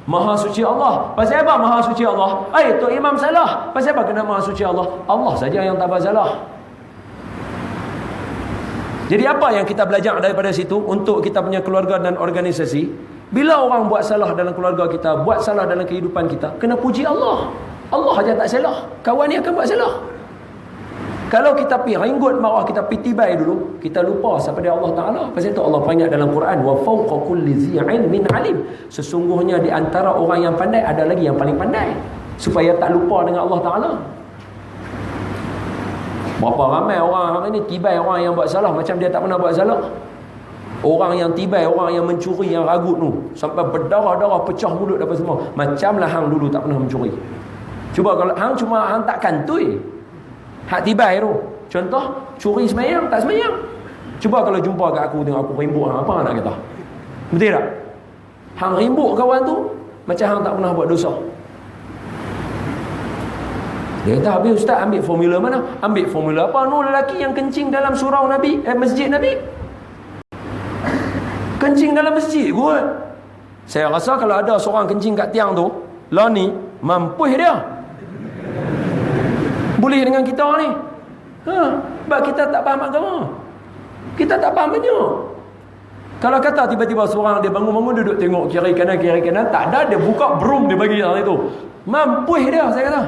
Maha suci Allah. Pasal apa maha suci Allah? Tok Imam salah. Pasal apa kena maha suci Allah? Allah saja yang tak bersalah. Jadi apa yang kita belajar daripada situ untuk kita punya keluarga dan organisasi? Bila orang buat salah dalam keluarga kita, buat salah dalam kehidupan kita, kena puji Allah. Allah saja tak salah. Kawan ni akan buat salah. Kalau kita pi ringgut marah, kita pi tibai dulu, kita lupa siapa dia Allah Ta'ala. Pasal itu Allah peringat dalam Quran, wa fawqa kulli dzi ilmin alim. Sesungguhnya di antara orang yang pandai ada lagi yang paling pandai, supaya tak lupa dengan Allah Ta'ala. Berapa ramai orang hari ni tibai orang yang buat salah macam dia tak pernah buat salah. Orang yang tibai, orang yang mencuri, yang ragut tu, sampai berdarah-darah, pecah mulut apa semua, macamlah hang dulu tak pernah mencuri. Cuba kalau hang cuma hang tak kantoi hak tibai tu. Contoh, curi semayang, tak semayang. Cuba kalau jumpa kat aku, tengok aku rimbuk hang, apa nak kata? Betul tak? Hang rimbuk kawan tu, macam hang tak pernah buat dosa. Dia kata, habis ustaz ambil formula mana? Ambil formula apa? No, lelaki yang kencing dalam surau Nabi, masjid Nabi. Kencing dalam masjid kot. Saya rasa kalau ada seorang kencing kat tiang tu, lah ni mampu dia. Boleh dengan kita ni. Sebab kita tak faham agama. Kita tak faham banyak. Kalau kata tiba-tiba seorang dia bangun-bangun duduk tengok kiri kanan, tak ada, dia buka broom dia bagi orang itu. Mampu dia, saya kata.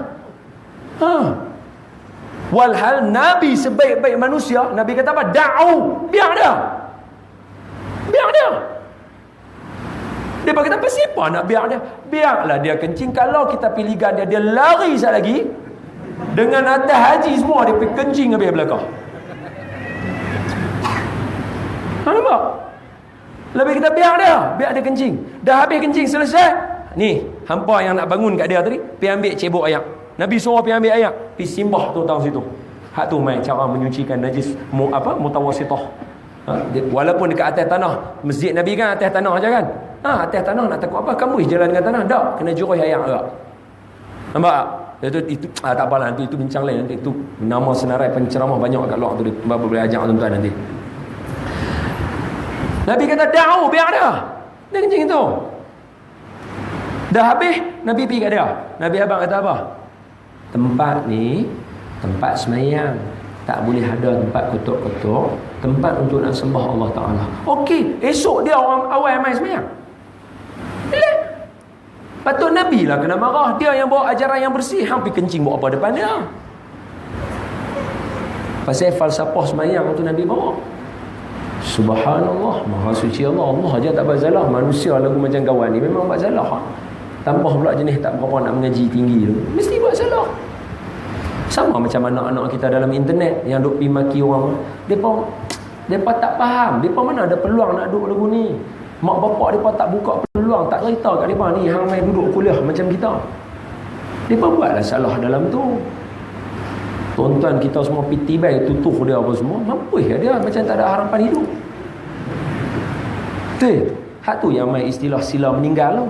Walhal Nabi sebaik-baik manusia, Nabi kata apa? Da'u, biar dia. Biar dia. Dia kata apa? Siapa nak biar dia? Biarlah dia kencing. Kalau kita pilihan dia, dia lari sekali lagi. Dengan atas haji semua, dia pergi kencing habis belakang. Nampak? Lebih kita biar dia kencing. Dah habis kencing selesai. Ni, hampa yang nak bangun kat dia tadi, pergi ambil cebok ayak. Nabi suruh pergi ambil ayak, pergi simbah tu tahu situ. Hak tu main cara menyucikan najis mutawasitah. Walaupun dekat atas tanah, masjid Nabi kan atas tanah aja kan. Atas tanah nak takut apa? Kamu jalan dengan tanah. Tak, kena jurus ayak juga. Nampak tak? Itu tak apalah, nanti itu bincang lain. Nanti itu nama senarai penceramah banyak kat luar tu, dia boleh ajak tuan-tuan nanti. Nabi kata da'u, biar dia. Dia kencing tu. Dah habis, Nabi pergi kat dia. Nabi abang kata apa? Tempat ni tempat semayang, tak boleh ada tempat kotor-kotor, tempat untuk nak sembah Allah Ta'ala. Okey, esok dia orang awal main semayang. Bila? Patut Nabi lah kena marah. Dia yang bawa ajaran yang bersih, hampir kencing buat apa depan dia. Pasal falsafah semayang tu Nabi bawa. Subhanallah, Maha suci Allah. Allah aja tak buat salah. Manusia lagu macam kawan ni memang buat salah. Tambah pula jenis tak berapa nak mengaji tinggi tu, mesti buat salah. Sama macam anak-anak kita dalam internet yang duk pergi maki orang. Depa tak faham. Depa mana ada peluang nak duduk lagu ni. Mak bapak depa tak buka peluang, tak cerita kat depa ni hang main duduk kuliah macam kita. Depa buatlah salah dalam tu. Tuan-tuan kita semua piti bai tutuh dia apa semua, mampu dia macam tak ada harapan hidup. Hak tu yang main istilah sila meninggal tu.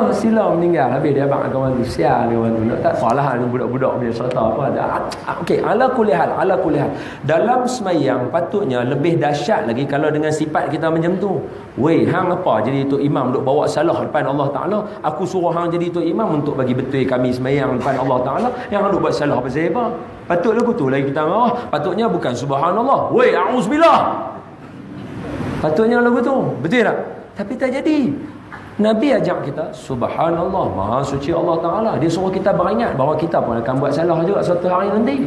Sila meninggal habis dia abang kawan tu sial kawan tu tak salah dengan budak-budak dia serta apa ada. Okey, ala kulli hal dalam semayang patutnya lebih dahsyat lagi kalau dengan sifat kita macam tu. Weh, hang apa jadi tok imam duk bawa salah depan Allah Taala, aku suruh hang jadi tok imam untuk bagi betul kami semayang depan Allah Taala, yang hang duk buat salah pasal apa? Patut lagu tu lagi kita marah. Patutnya bukan subhanallah, weh auzubillah. Patutnya lagu tu, betul tak? Tapi tak jadi. Nabi ajak kita, subhanallah, Maha suci Allah Ta'ala. Dia suruh kita beringat bahawa kita pun akan buat salah juga suatu hari nanti.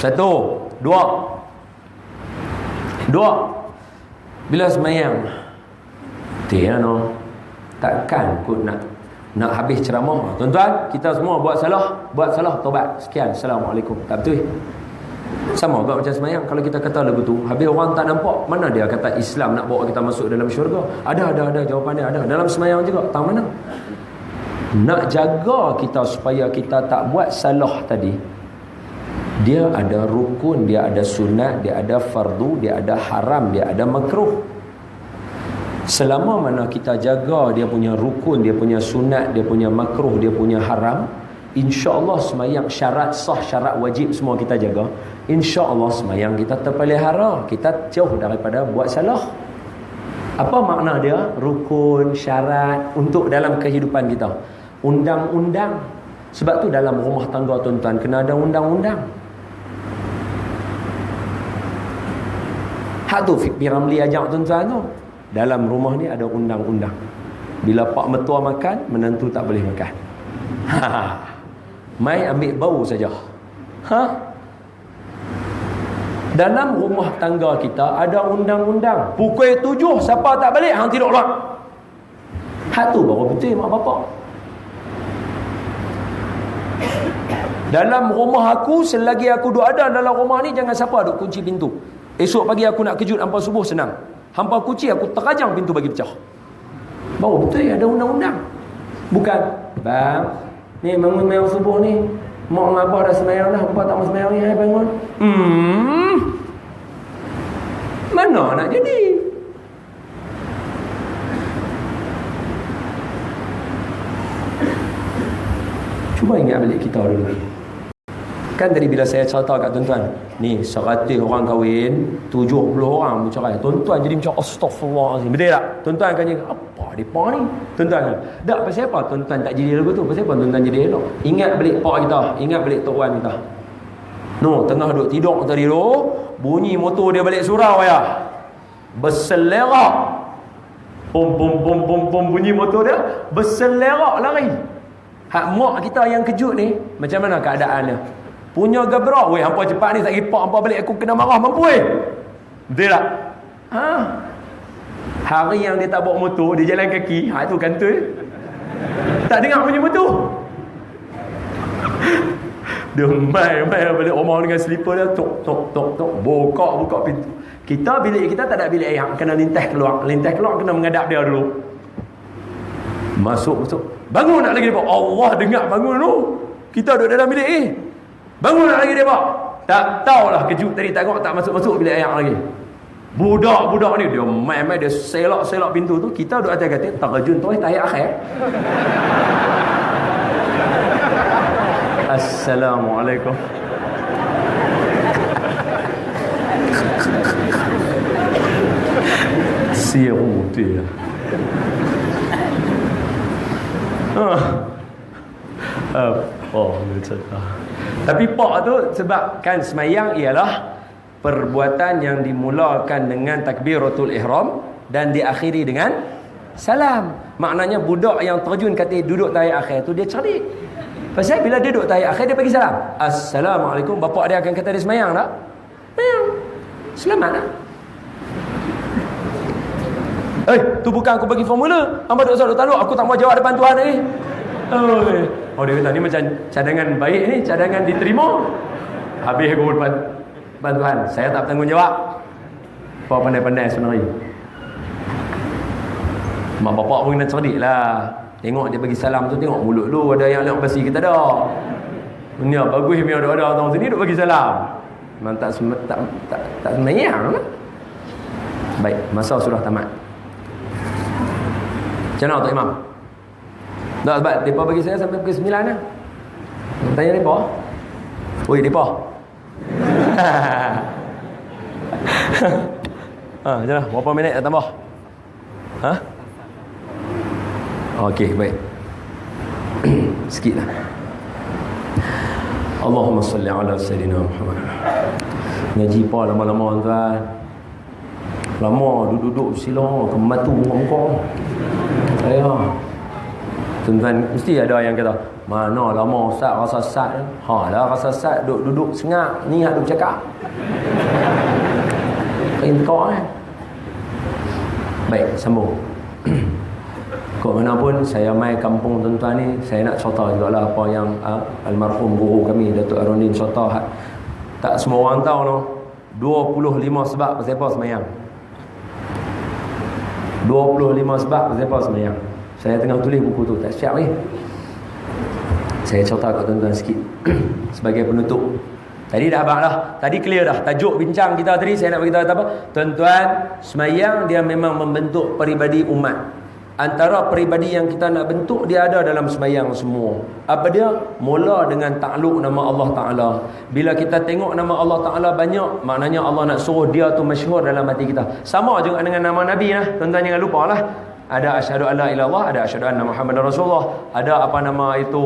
Satu, dua. Bila semayang, takkan kot nak habis ceramah. Tuan-tuan, kita semua buat salah, tobat. Sekian, Assalamualaikum. Tak betul. Sama juga macam semayang. Kalau kita kata lagu tu, habis orang tak nampak, mana dia kata Islam nak bawa kita masuk dalam syurga? Ada jawapan dia ada. Dalam semayang juga, tahu mana? Nak jaga kita supaya kita tak buat salah tadi, dia ada rukun, dia ada sunat, dia ada fardu, dia ada haram, dia ada makruh. Selama mana kita jaga dia punya rukun, dia punya sunat, dia punya makruh, dia punya haram, InsyaAllah semayang syarat sah, syarat wajib semua kita jaga. InsyaAllah semayang kita terpelihara, kita jauh daripada buat salah. Apa makna dia? Rukun, syarat untuk dalam kehidupan kita. Undang-undang. Sebab tu dalam rumah tangga tuan-tuan kena ada undang-undang. Hak tu Fiqh Ramli ajak tuan-tuan tu. Dalam rumah ni ada undang-undang. Bila pak mertua makan, menantu tak boleh makan. Mai ambil bau saja. Dalam rumah tangga kita ada undang-undang. Pukul 7 siapa tak balik hang tidur lah. Hak tu baru betul mak bapak. Dalam rumah aku, selagi aku duk ada dalam rumah ni, jangan siapa duk kunci pintu. Esok pagi aku nak kejut hampa subuh, senang. Hampa kunci, aku terkajang pintu bagi pecah. Baru betul ada undang-undang. Bukan, bang, ni bangun mayang subuh ni, mak dengan abah dah semayang dah, hampa tak mau semayang ni, hai bangun. Mana nak jadi? Cuba ingat ingat balik kita dulu. Kan tadi bila saya cerita kat tuan-tuan, ni 100 orang kahwin, 70 orang bercerai. Tuan-tuan jadi macam astagfirullahalazim. Betul tak? Tuan-tuan akan jadi apa depa ni? Tuan-tuan kan? Tak pasal apa tuan-tuan tak jadi lagu tu? Pasal apa tuan-tuan jadi elok? Ingat balik pak kita, ingat balik tok wan kita. No, tengah duduk tidur tadi tu, bunyi motor dia balik surau ya. Berselerak. Pom pom pom pom pom, bunyi motor dia berselerak lari. Hak mak kita yang kejut ni, macam mana keadaannya? Punya gabrak, weh hampa cepat ni tak ripak, hampa balik aku kena marah mampu weh. Betul tak? Ha? Hari yang dia tak bawa motor, dia jalan kaki, tu kantoi. Tak dengar bunyi motor. Dia mai balik rumah dengan slipper dia, tok tok tok tok, buka pintu. Kita bilik kita tak ada bilik air, kena lintas keluar kena menghadap dia dulu. Masuk. Bangun nak lagi dia, Allah dengar bangun tu. Kita duduk dalam bilik bangun nak lagi dia, Pak. Tak tahulah kejut tadi tengok tak masuk bilik air lagi. Budak-budak ni dia main dia selok pintu tu. Kita duduk atas katil, terjun tu tahiyat akhir. Assalamualaikum. Siru dia. Tapi pak tu sebab kan semayang ialah perbuatan yang dimulakan dengan takbiratul ihram dan diakhiri dengan salam. Maknanya budak yang terjun kata duduk tahiyat akhir tu dia cerdik. Pasal bila dia duduk tahiyat akhir dia bagi salam. Assalamualaikum. Bapak dia akan kata dia semayang tak? Semayang. Selamat tak? Tu bukan aku bagi formula. Hamba duk usah taluk, aku tak mau jawab depan Tuhan ni. Oh dia kata ni macam cadangan baik ni, cadangan diterima. Habis aku depan Tuhan, saya tak bertanggungjawab. Apa pandai-pandai sebenarnya. Mak bapak pun kena cerdik lah. Tengok dia bagi salam tu, tengok mulut lu ada yang lewat basi kita dah. Ni bagus ni ada orang sini duk bagi salam. Memang tak semayang lah. Baik, masa sudah tamat. Macam mana Tok Imam? Tak sebab mereka bagi saya sampai pukul 9 lah. Tanya mereka. Oi mereka. Macam mana? Berapa minit nak tambah? Okey, baik. Sikit lah. Allahumma salli ala Sayyidina Muhammad. Ngaji apa lama-lama tuan. Lama duduk-duduk sila kematu muka. Tuan-tuan mesti ada yang kata, mana lama ustaz rasa sat. Lah rasa sat duduk sengak ni hak duk cakap. Engkau Baik, sambung. Kok mana pun saya mai kampung tuan-tuan ni, saya nak cerita jugalah apa yang almarhum guru kami Datuk Arondin cerita. Tak semua orang tahu no. 25 sebab pasal apa semayang. 25 sebab pasal apa semayang. Saya tengah tulis buku tu, tak siap lagi. Saya cerita kat tuan-tuan sikit sebagai penutup. Tadi dah abang dah, tadi clear dah. Tajuk bincang kita tadi saya nak beritahu apa? Tuan-tuan, semayang dia memang membentuk peribadi umat. Antara peribadi yang kita nak bentuk dia ada dalam semayang semua. Apa dia? Mula dengan takluk nama Allah Ta'ala. Bila kita tengok nama Allah Ta'ala banyak, maknanya Allah nak suruh dia tu masyhur dalam hati kita. Sama juga dengan nama Nabi lah. Tuan-tuan jangan lupa lah. Ada asyhadu an la ilaha illallah, ada asyhadu anna Muhammadar Rasulullah, ada apa nama itu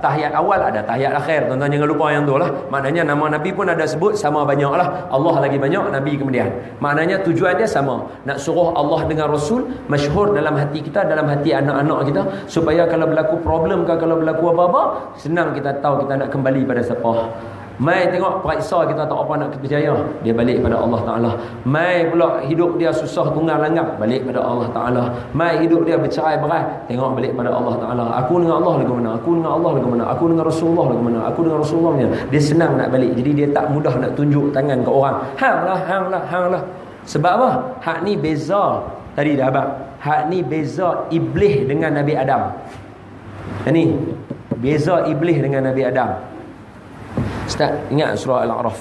tahiyat awal, ada tahiyat akhir. Tuan-tuan jangan lupa yang tu lah. Maknanya nama Nabi pun ada sebut sama banyak lah. Allah lagi banyak, Nabi kemudian. Maknanya tujuan dia sama. Nak suruh Allah dengan Rasul masyhur dalam hati kita, dalam hati anak-anak kita, supaya kalau berlaku problem ke, kalau berlaku apa-apa, senang kita tahu kita nak kembali pada siapa. Mai tengok periksa kita tak apa nak percaya, dia balik pada Allah Ta'ala. Mai pula hidup dia susah tunggang langgam, balik pada Allah Ta'ala. Mai hidup dia bercerai berai, tengok balik pada Allah Ta'ala. Aku dengan Allah lagu mana, aku dengan Allah lagu mana, aku dengan Rasulullah lagu mana, aku dengan Rasulullah ni. Dia senang nak balik, jadi dia tak mudah nak tunjuk tangan ke orang. Hang lah. Sebab apa? Hak ni beza. Tadi dah abang, hak ni beza iblis dengan Nabi Adam. Ini beza iblis dengan Nabi Adam. Ustaz, ingat surah Al-A'raf?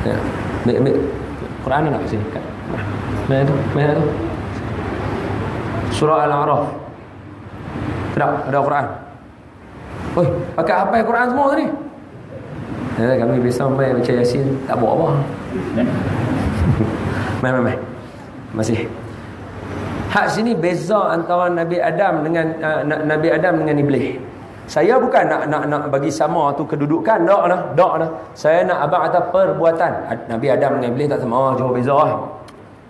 Ya. Quran nak sini kan? Mana tu? Surah Al-A'raf. Ada Quran. Oi, pakai apa Quran semua tadi? Kami biasa main baca Yasin, tak buat apa. Main. Masih. Hak sini beza antara Nabi Adam dengan Iblis. Saya bukan nak bagi sama tu kedudukan, tak lah. Saya nak abang kata perbuatan. Nabi Adam dengan Iblis tak sama, jauh beza lah.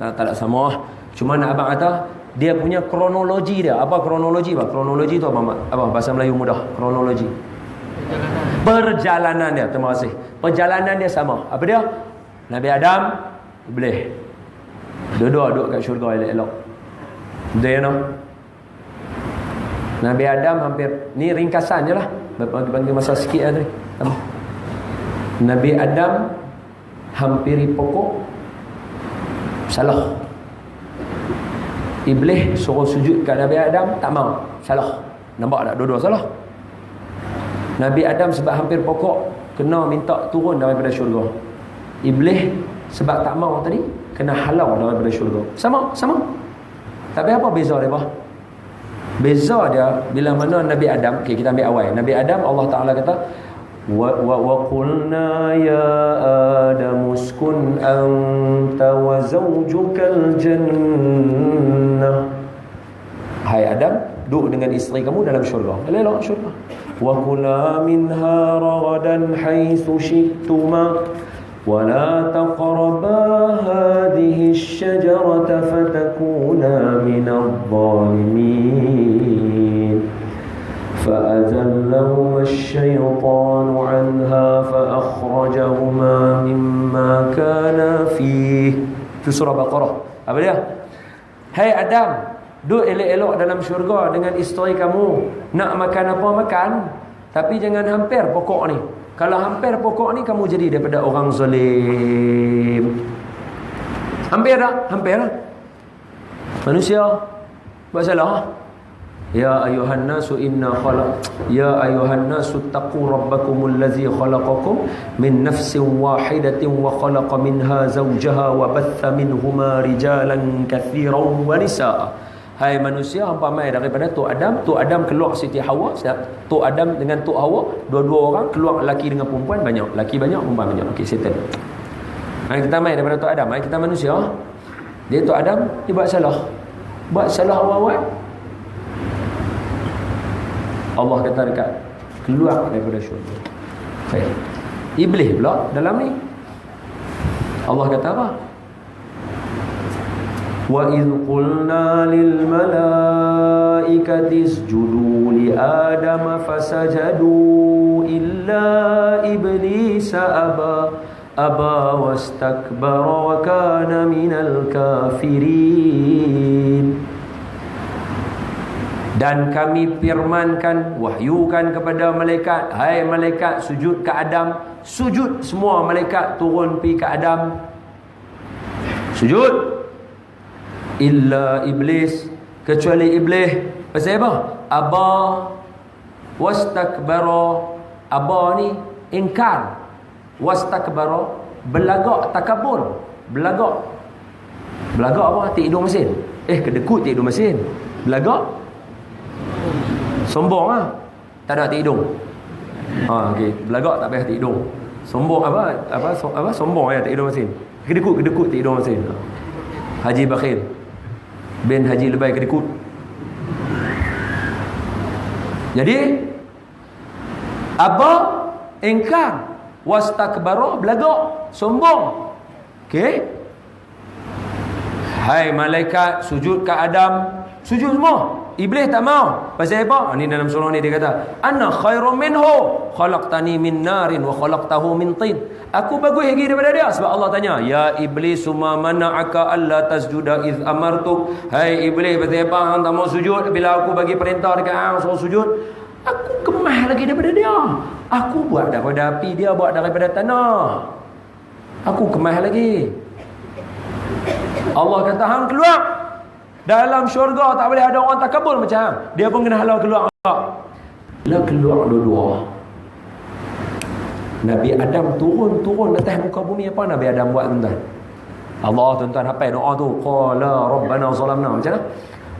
Tak sama. Cuma nak abang kata dia punya kronologi dia. Apa kronologi? Kronologi tu apa bahasa Melayu mudah? Kronologi. Perjalanan dia, terima kasih. Perjalanan dia sama. Apa dia? Nabi Adam, Iblis. Dua-dua duduk kat syurga elok-elok. Dia Nabi Adam hampir, ni ringkasan je lah, bagi masa sikit lah tadi. Nabi Adam hampiri pokok, salah. Iblis suruh sujud kat Nabi Adam, tak mau, salah. Nampak tak? Dua-dua salah. Nabi Adam sebab hampir pokok, kena minta turun daripada syurga. Iblis sebab tak mau tadi, kena halau daripada syurga. Sama. Tapi apa beza dia? Beza dia bila mana Nabi Adam, okay, kita ambil awal. Nabi Adam, Allah Ta'ala kata, wa qulna ya Adam uskun anta wa zawjukal jannah. Hai Adam, duduk dengan isteri kamu dalam syurga. Elok syurga. Wa kula minha ragadan haitsu syi'tuma ولا تقربا هذه الشجرة فتكونا من الظالمين فأزلهما الشيطان عنها فأخرجهما مما كانا فيه. Itu surah Baqarah. Apa dia? Hai Adam, duduk elok-elok dalam syurga dengan isteri kamu. Nak makan apa makan, tapi jangan hampir pokok ni. Kalau hampir pokok ni, kamu jadi daripada orang zalim. Hampir tak? Hampir tak? Manusia buat salah. Ya ayuhan nasu taqu rabbakumul ladzi khalaqakum min nafsin wahidatin wa khalaqa minha zawjaha wa batha minhuma rijalan katsiran wa nisaa. Hai manusia, hampa mai daripada Tok Adam keluar Siti Hawa. Tok Adam dengan Tok Hawa, dua-dua orang keluar, lelaki dengan perempuan banyak. Lelaki banyak, perempuan banyak. Okey, settle. Hai kita mai daripada Tok Adam, hai kita manusia. Dia Tok Adam, dia buat salah. Awal-awal. Allah kata dekat keluar daripada syurga. Baik. Iblis pula dalam ni. Allah kata apa? وَإِذْ قُلْنَا لِلْمَلَائِكَةِ اسْجُدُوا لِآدَمَ فَسَجَدُوا إِلَّا إِبْلِيسَ أَبَى وَاسْتَكْبَرَ وَكَانَ مِنَ الْكَافِرِينَ. Dan kami firmankan, wahyukan kepada malaikat, hai malaikat, sujud ke Adam. Sujud semua malaikat turun pergi ke Adam. Sujud. Illa Iblis, kecuali Iblis. Pasal apa? Aba wastakbara. Aba ni ingkar. Wastakbara, belagak, takabur. Belagak apa? Tik hidung mesin. Kedekut tik hidung mesin. Belagak, sombong lah. Tak ada tik hidung. Okey, belagak tak payah tik hidung. Sombong apa? Sombong ya tik hidung mesin. Kedekut tik hidung mesin. Haji Bakhil bin Haji Lebay Kedekut. Jadi apa? Ingkar, wastakbara, belagak, sombong. Okey. Hai malaikat, sujud ke Adam. Sujud semua. Iblis tak mau. Pasal apa? Ini dalam surah ni dia kata, ana khairum minhu, khalaqtani min narin wa khalaqtahu min tin. Aku bagus lagi daripada dia. Sebab Allah tanya, ya iblis, ma mana'aka alla tasjuda iz amartuk. Hai iblis, pasal apa hang tak mau sujud bila aku bagi perintah dekat hang suruh sujud? Aku kemah lagi daripada dia. Aku buat daripada api, dia buat daripada tanah. Aku kemah lagi. Allah kata hang keluar. Dalam syurga tak boleh ada orang takabur macam hang. Dia pun kena halau keluar. Bila keluar dua-dua, Nabi Adam turun atas muka bumi. Apa Nabi Adam buat tuan-tuan? Allah tuan-tuan hafal doa tu. Qala rabbana zalamna. Macam mana?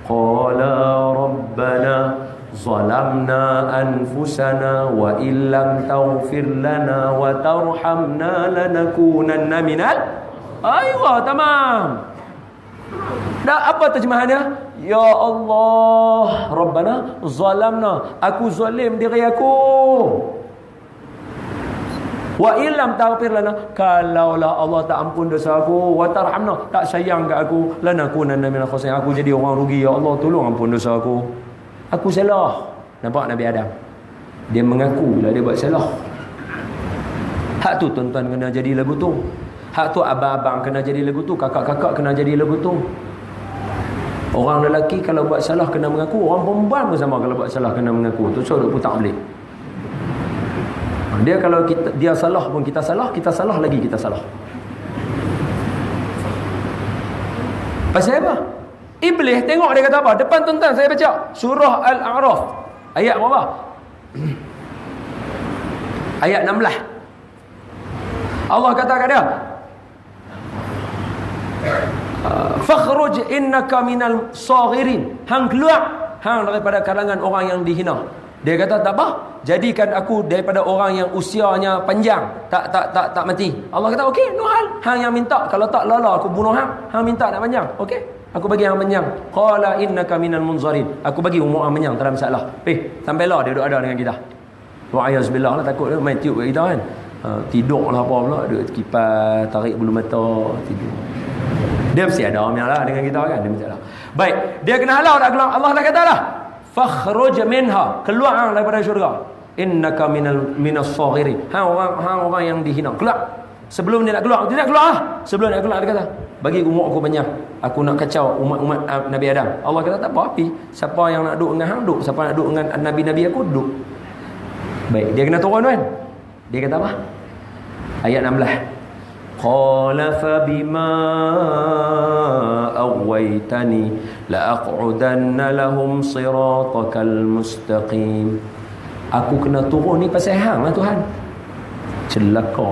Qala rabbana zalamna anfusana wa illam taghfir lana wa tarhamna lanakunanna minal tamam. Dah apa terjemahannya? Ya Allah, Rabbana zalamna, aku zalim diri aku. Wa illam taghfir lana, kalaulah Allah tak ampun dosa aku, wa tarhamna, tak sayang kat aku, lanakunanna minal khasirin, aku jadi orang rugi. Ya Allah, tolong ampun dosa aku. Aku salah. Nampak Nabi Adam? Dia mengaku lah dia buat salah. Hak tu tuan-tuan kena jadi lagu tu. Hak tu abang-abang kena jadi lagu tu, kakak-kakak kena jadi lagu tu. Orang lelaki kalau buat salah kena mengaku, orang perempuan pun sama kalau buat salah kena mengaku. Tu so duk putar balik. Dia kalau dia salah pun kita salah lagi kita salah. Pasal apa? Iblis tengok dia kata apa? Depan tuan-tuan saya baca surah Al-A'raf ayat berapa? Ayat 16. Allah kata kat dia, fakhruj innaka minal saghirin, hang keluar hang daripada kalangan orang yang dihina. Dia kata tak apa, jadikan aku daripada orang yang usianya panjang, tak mati. Allah kata okey, no hal, hang yang minta, kalau tak lala aku bunuh hang minta nak panjang. Okey, aku bagi hang panjang. Qala innaka minal munzarin, aku bagi umur hang panjang, tak ada masalah. Sampailah dia duduk ada dengan kita. Wa ayazbillah lah, takut dia main tiup kat kita kan. Tidur lah apa pula, duduk kipas, tarik bulu mata, tidur. Dia mesti ada orang yang lah dengan kita kan, dia mesti ada. Baik, dia kena halau tak keluar. Allah dah kata lah, fakhruj minha, keluar daripada syurga, innaka minas saghirin, hang orang yang dihina, keluar. Sebelum dia nak keluar, dia nak keluar lah. Sebelum dia nak keluar dia kata, bagi umur aku banyak, aku nak kacau umat Nabi Adam. Allah kata tak apa, api siapa yang nak duduk dengan hang duduk, siapa nak duduk dengan nabi-nabi aku duduk. Baik, dia kena turun kan. Dia kata apa? Ayat 16. Qala fabima aghwaytani la'aq'udanna lahum siratakal mustaqim. Aku kena turun ni pasal hang lah Tuhan. Celaka.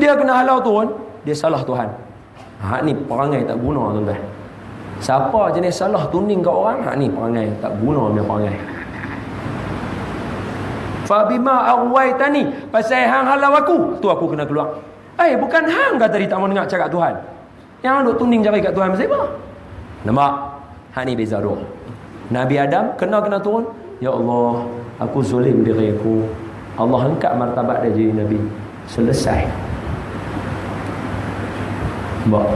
Dia kena halau turun, dia salah Tuhan. Hak ni perangai tak guna tuan-tuan. Siapa jenis salah tuning kat orang, hak ni perangai tak guna punya perangai. Fabima aghwaytani, pasal hang halau aku, tu aku kena keluar. Bukan hang kata tadi tak mau dengar cakap Tuhan. Yang duk tuning cari kat Tuhan pasal apa? Nampak? Hak ni beza dua. Nabi Adam kena turun. Ya Allah, aku zalim diri aku. Allah angkat martabat dia jadi nabi. Selesai. Nampak?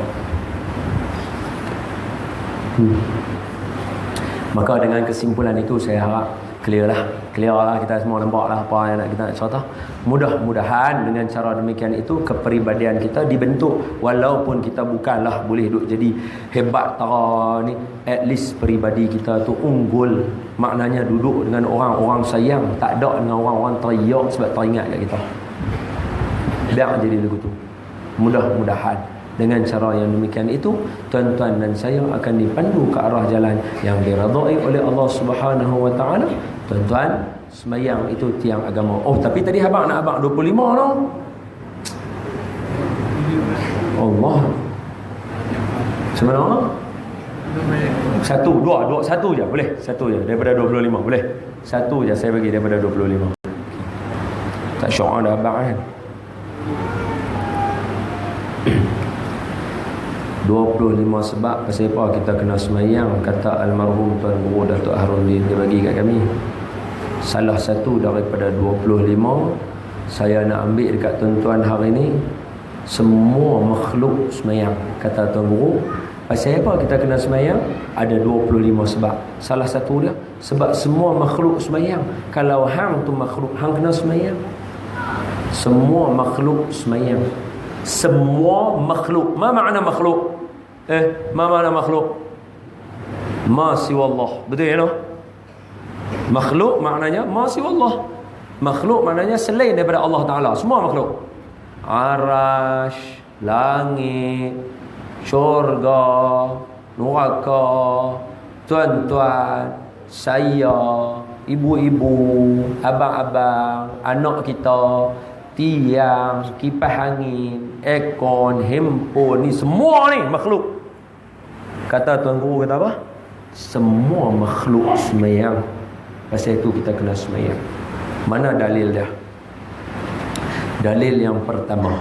Maka dengan kesimpulan itu saya harap clear lah kita semua nampak lah apa yang nak kita nak cerita. Mudah-mudahan dengan cara demikian itu kepribadian kita dibentuk, walaupun kita bukanlah boleh duk jadi hebat tara ni, at least peribadi kita tu unggul, maknanya duduk dengan orang-orang sayang, tak ada dengan orang-orang teriak sebab teringat kat kita. Biar jadi lagu tu. Mudah-mudahan dengan cara yang demikian itu, tuan-tuan dan saya akan dipandu ke arah jalan yang diredai oleh Allah Subhanahu wa taala. Tuan-tuan, sembahyang itu tiang agama. Oh, tapi tadi abang 25 noh. Allah. Sebenarnya satu je boleh. Satu je daripada 25 boleh. Satu je saya bagi daripada 25. Tak syok dah abang kan. 25 sebab pasal apa kita kena semayang, kata almarhum Tuan Guru Datuk Harun dia bagi kat kami. Salah satu daripada 25 saya nak ambil dekat tuan-tuan hari ni, semua makhluk semayang. Kata Tuan Guru, pasal apa kita kena semayang? Ada 25 sebab. Salah satu dia sebab semua makhluk semayang. Kalau hang tu makhluk, hang kena semayang. Semua makhluk semayang. Semua makhluk. Ma makna makhluk? Ma makna makhluk? Ma siwallah. Betul ya no? Makhluk maknanya ma siwallah. Makhluk maknanya selain daripada Allah Ta'ala. Semua makhluk. Arash, langit, syurga, neraka, tuan-tuan, saya, ibu-ibu, abang-abang, anak kita, tiang, kipas angin, aircon, handphone, ni semua ni makhluk. Kata Tuan Guru kata apa? Semua makhluk semayang. Pasal itu kita kena semayang. Mana dalil dia? Dalil yang pertama,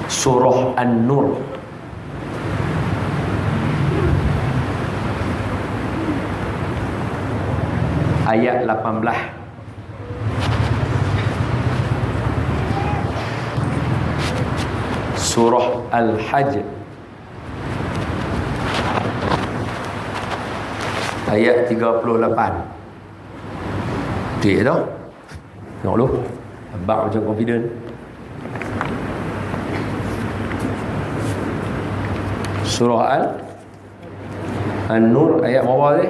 surah An-Nur ayat 18. Surah Al-Hajj ayat 38. Cik tu tengok dulu. Abang macam confident. Surah An-Nur ayat berapa ni?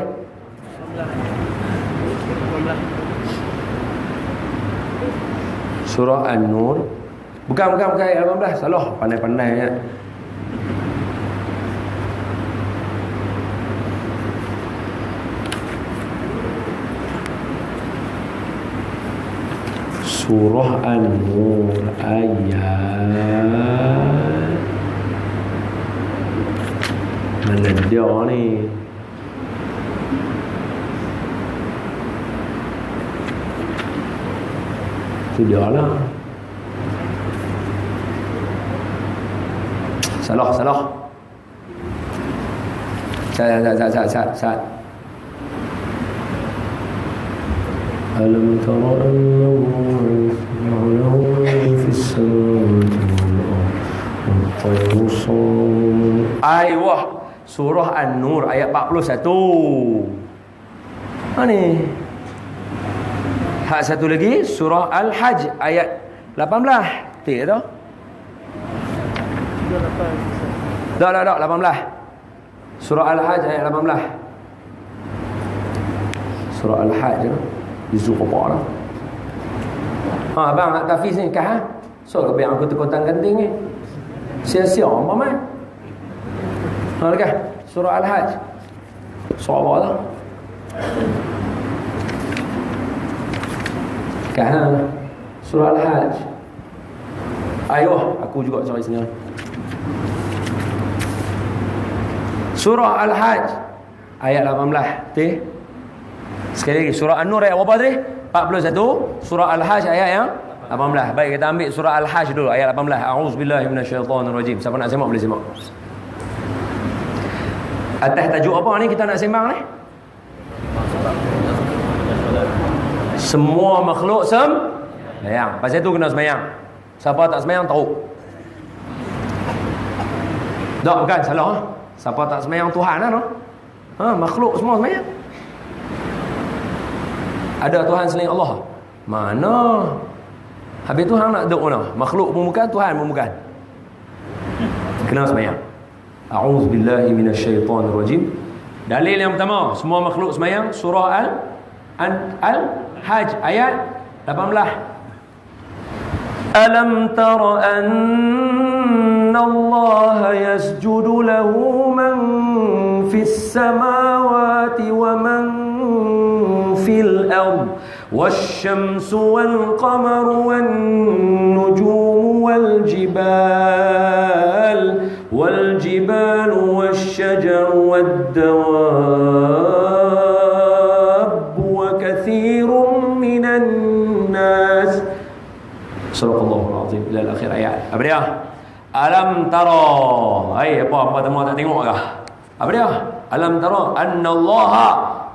Surah An-Nur. Bukan ayat 18. Salah. Pandai-pandai ayat. Surah An-Nur ayat mana dia ni? Tu dia lah. Salah. Sat. Alam tara annahu ya'lamu fi as-samawati. Aywa, surah An-Nur ayat 41. Mana? Hak satu lagi surah Al-Hajj ayat 18. Tik tu? Tak 18. Surah Al-Hajj ayat 18. Surah Al-Hajj tu juzuk apa lah. Abang nak tafiz ni kah? So biar aku tekutan ganting ni. Sia-sia apa mai? Dekat surah Al-Hajj. Surah apa tu? Kah? Surah Al-Hajj. Ayo, aku juga cari sini. Surah Al-Hajj ayat 18. Teh. Sekali lagi, surah An-Nur ayat berapa tadi? 41. Surah Al-Hajj ayat yang 18. Baik, kita ambil surah Al-Hajj dulu ayat 18. A'udzubillahi minasyaitonirrajim. Siapa nak semak boleh semak. Atas tajuk apa ni kita nak sembang ni? Semua makhluk sembahyang. Pasal tu kena sembahyang. Siapa tak sembahyang tahu. Tak, bukan salah. Siapa tak sembahyang Tuhan lah. Makhluk semua sembahyang. Ada Tuhan selain Allah? Mana? Habis Tuhan nak duk mana? Makhluk pun bukan, Tuhan pun bukan. Kena sembahyang. A'udzubillahi minasyaitonirrajim. Dalil yang pertama, semua makhluk sembahyang, surah Al-Hajj ayat 18. Alam tara anna Allah yasjudu lahu man fis samawati wa man fil ard wasyamsu wal qamaru wan nujumu wal jibalu wasyajaru wad dawab wa katsirun minan nas. Subhanallahu azim ila akhir ayat. Apa dia? Alam tara. Apa temu tak tengok kah? Apa dia? Alam tara anna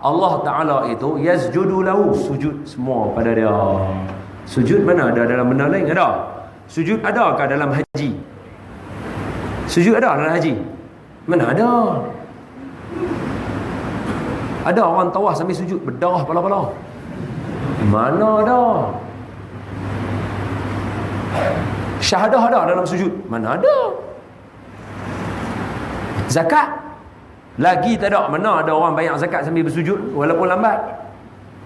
Allah Ta'ala itu yasjudu lahu, sujud semua pada dia. Sujud mana ada dalam benda lain? Ada. Sujud adakah dalam haji? Sujud ada dalam haji? Mana ada? Ada orang tawaf sambil sujud berdarah pala-pala? Mana ada? Syahadah ada dalam sujud? Mana ada? Zakat lagi tak ada. Mana ada orang bayar zakat sambil bersujud walaupun lambat?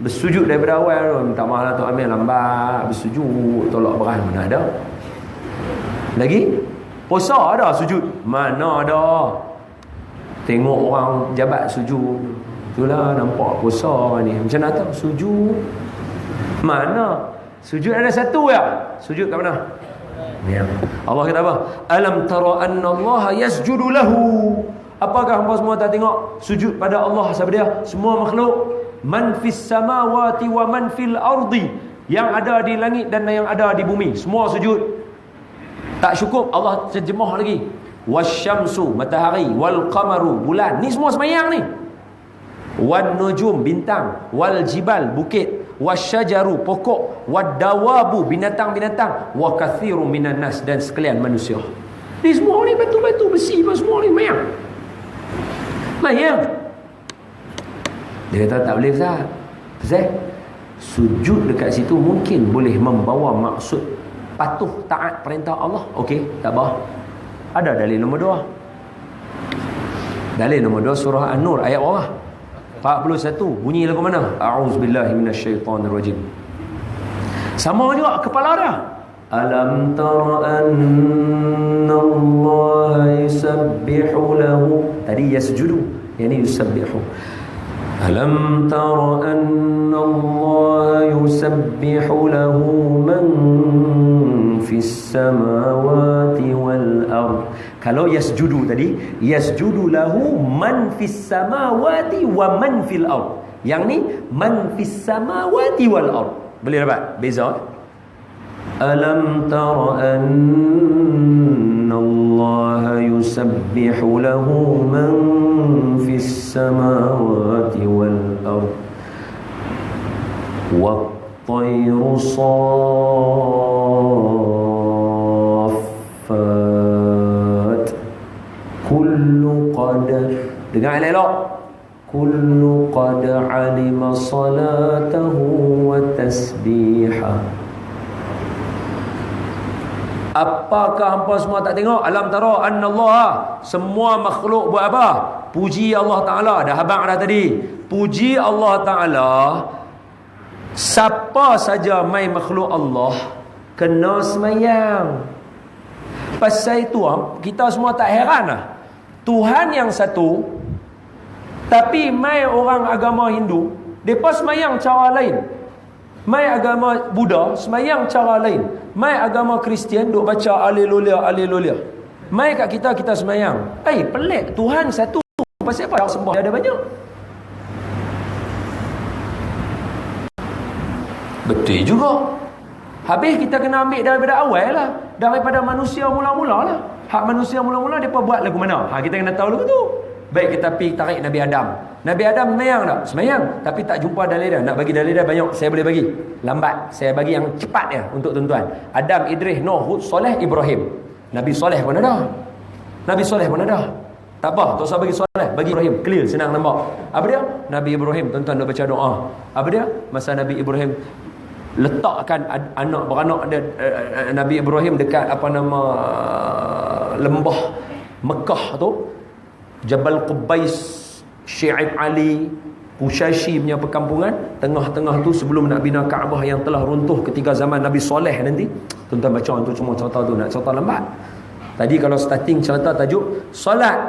Bersujud daripada awal, minta maaf lah tu ambil lambat, bersujud tolak beras, mana ada? Lagi puasa ada sujud? Mana ada? Tengok orang jabat sujud, itulah nampak puasa ni. Macam mana tahu sujud? Mana? Sujud ada satu ya. Sujud kat mana? Ya. Allah kata apa? Alam tara anna Allah yasjudu lahu. Apakah hamba semua tak tengok sujud pada Allah? Siapa dia? Semua makhluk. Man fis samawati wa man fil ardi. Yang ada di langit dan yang ada di bumi, semua sujud. Tak cukup, Allah terjemah lagi. Wasyamsu, matahari, wal qamaru, bulan. Ni semua semayang ni. Wan nujum, bintang, wal jibal, bukit, wasyajaru, pokok, wad dawabu, binatang-binatang, wa kathirun minan nas, dan sekalian manusia. Ni semua ni batu-batu besi, semua ni semayang. Semayang. Dia kata tak boleh Ustaz. Pasal sujud dekat situ mungkin boleh membawa maksud patuh taat perintah Allah. Okey, tak apa. Ada dalil nombor 2. Dalil nombor 2 surah An-Nur ayat berapa? 41. Bunyi lagu mana? A'udzubillahi minasyaitonirrajim. Sama juga kepala dia. Alam tara anna Allah yusabbihu lahu. Tadi yasjudu, yang ni yusabbihu. Alam tara anna Allah yusabbihu lahu man fis samawati wal ard. Kalau yasjudu tadi, yasjudu lahu man fis samawati wa man fil ard. Yang ni man fis samawati wal ard. Boleh dapat beza? Alam tara anna Allah yusabbihu lahu man fis samawati wal ard wa at-tayru saffat kullu qadar. Dengar elok. Kullu qad alima salatahu wa tasbihah. Apakah hampa semua tak tengok? Alam tara annallah, semua makhluk buat apa? Puji Allah Ta'ala. Dah habang dah tadi. Puji Allah Ta'ala. Siapa saja mai makhluk Allah kena semayang. Pasal itu kita semua tak heran lah. Tuhan yang satu, tapi mai orang agama Hindu, mereka semayang cara lain. Mai agama Buddha semayang cara lain. Mai agama Kristian duk baca Alleluia, Alleluia. Mai kat kita semayang. Pelik. Tuhan satu. Pasal apa sembah dia ada banyak? Betul juga. Habis kita kena ambil daripada awal lah. Daripada manusia mula-mula lah. Hak manusia mula-mula mereka buat lagu mana? Kita kena tahu lagu tu. Baik, kita pergi tarik Nabi Adam. Nabi Adam semayang tak? Semayang. Tapi tak jumpa dalil dia. Nak bagi dalil dia banyak, saya boleh bagi. Lambat. Saya bagi yang cepat dia untuk tuan-tuan. Adam, Idris, Nuh, Hud, Soleh, Ibrahim. Nabi Soleh pun ada. Nabi Soleh pun ada. Tak apa, tak usah bagi Soleh. Bagi Ibrahim. Clear, senang nampak. Apa dia? Nabi Ibrahim. Tuan-tuan dah baca doa. Apa dia? Masa Nabi Ibrahim letakkan anak beranak dia, Nabi Ibrahim dekat lembah Mekah tu, Jabal Qubais, Syi'ib Ali, Pushashi punya perkampungan. Tengah-tengah tu sebelum nak bina Kaabah yang telah runtuh ketika zaman Nabi Soleh nanti. Tuan-tuan baca untuk semua cerita tu. Nak cerita lambat. Tadi kalau starting cerita tajuk solat,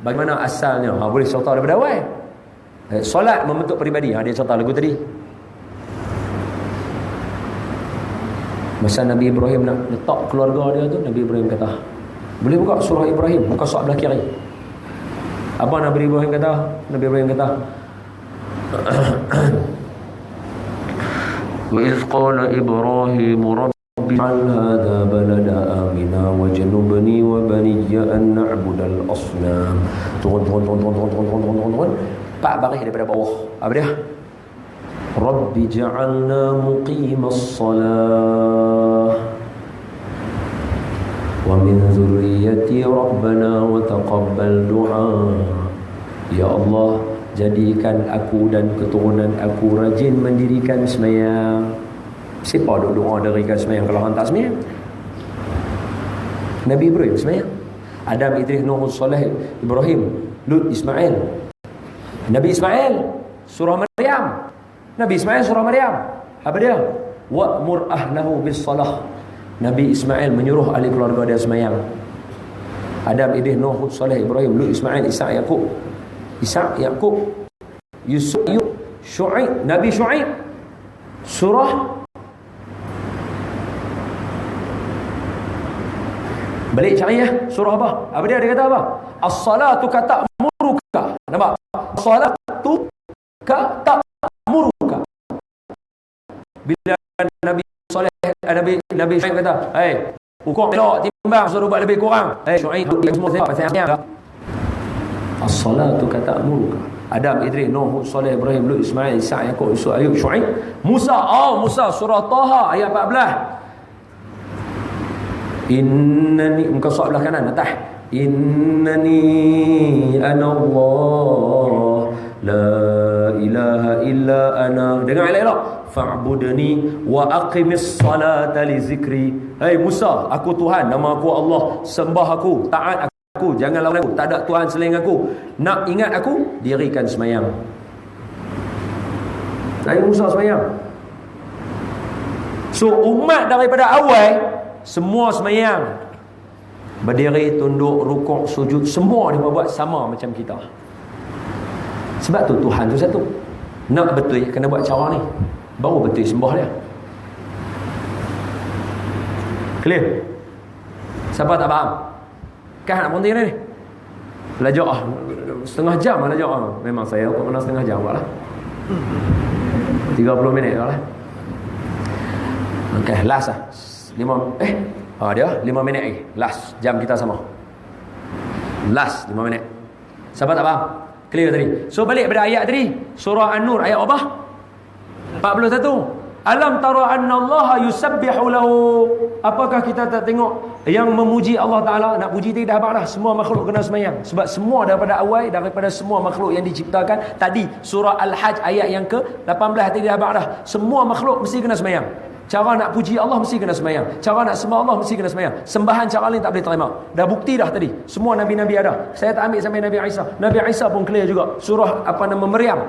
bagaimana asalnya? Boleh cerita daripada awal. Solat membentuk peribadi. Dia cerita lagu tadi. Masa Nabi Ibrahim nak letak keluarga dia tu, Nabi Ibrahim kata, boleh buka surah Ibrahim, buka surah belah kiri. Apa Nabi Ibrahim kata? Nabi Ibrahim kata, wa iz qala Ibrahim rabbi ij'al hadha balada amina wajnubni wa baniya an na'budal asnam. Turun. Pak baris daripada bawah. Apa dia? Rabbi ja'alna muqimas salah wa min zurriyyati rabbana wa taqabbal du'a. Ya Allah, jadikan aku dan keturunan aku rajin mendirikan sembahyang. Siapa duk doa dirikan sembahyang kalau hang tak sembahyang? Nabi Ibrahim sembahyang. Adam, Idris, Nuh, Saleh, Ibrahim, Lut, Ismail. Nabi Ismail surah Maryam. Nabi Ismail surah Maryam. Apa dia? Wa'mur ahlahu bis salah. Nabi Ismail menyuruh ahli keluarga dia sembahyang. Adam, Idris, Nuh, Hud, Saleh, Ibrahim, Lut, Ismail, Ishaq, Yaqub, Yusuf, Syuaib, Nabi Syuaib. Surah Balik cari ya, surah apa? Apa dia kata apa? As-salatu ka ta'muruka. Nampak? As-salatu ka ta'muruka. Bila Nabi Saleh, Nabi Syuaib kata, ukur elok timbang suruh buat lebih kurang. Syuaib semua saya pasal yang as-salatu ka ta'muruka. Adam, Idris, Nuh, Saleh, Ibrahim, Lut, Ismail, Isa, Yaqub, Yusuf, Ayub, Syuaib, Musa. Musa surah Taha ayat 14. Innani, muka surat belah kanan atas. Innani ana Allah la ilaha illa ana. Dengar elok. Fa'budni wa aqimis salata li zikri. Musa, aku Tuhan, nama aku Allah, sembah aku, taat aku, jangan lawan aku, tak ada Tuhan selain aku. Nak ingat aku, dirikan semayang. Nabi Musa semayang. So umat daripada awal semua semayang, berdiri, tunduk, rukuk, sujud, semua dia buat sama macam kita. Sebab tu Tuhan tu satu. Nak betul kena buat cara ni, baru betul sembah dia. Clear? Siapa tak faham? Kan nak berhenti ni? Belajar setengah jam lah belajar. Memang saya kok kena setengah jam buatlah. 30 minit lah. Okay, last lah. Dia 5 minit lagi. Last jam kita sama. Last 5 minit. Siapa tak faham? Clear tadi. So balik pada ayat tadi, surah An-Nur ayat apa? 41. Alam tara anna Allah yusabbihu lahu. Apakah kita tak tengok yang memuji Allah Taala? Nak puji tadi dah habaq dah. Semua makhluk kena semayang. Sebab semua daripada awal, daripada semua makhluk yang diciptakan tadi surah Al-Hajj ayat yang ke-18 tadi dah habaq dah. Semua makhluk mesti kena semayang. Cara nak puji Allah mesti kena semayang. Cara nak sembah Allah mesti kena semayang. Sembahan cara lain tak boleh terima. Dah bukti dah tadi. Semua Nabi-Nabi ada. Saya tak ambil sampai Nabi Isa. Nabi Isa pun clear juga. Surah Maryam.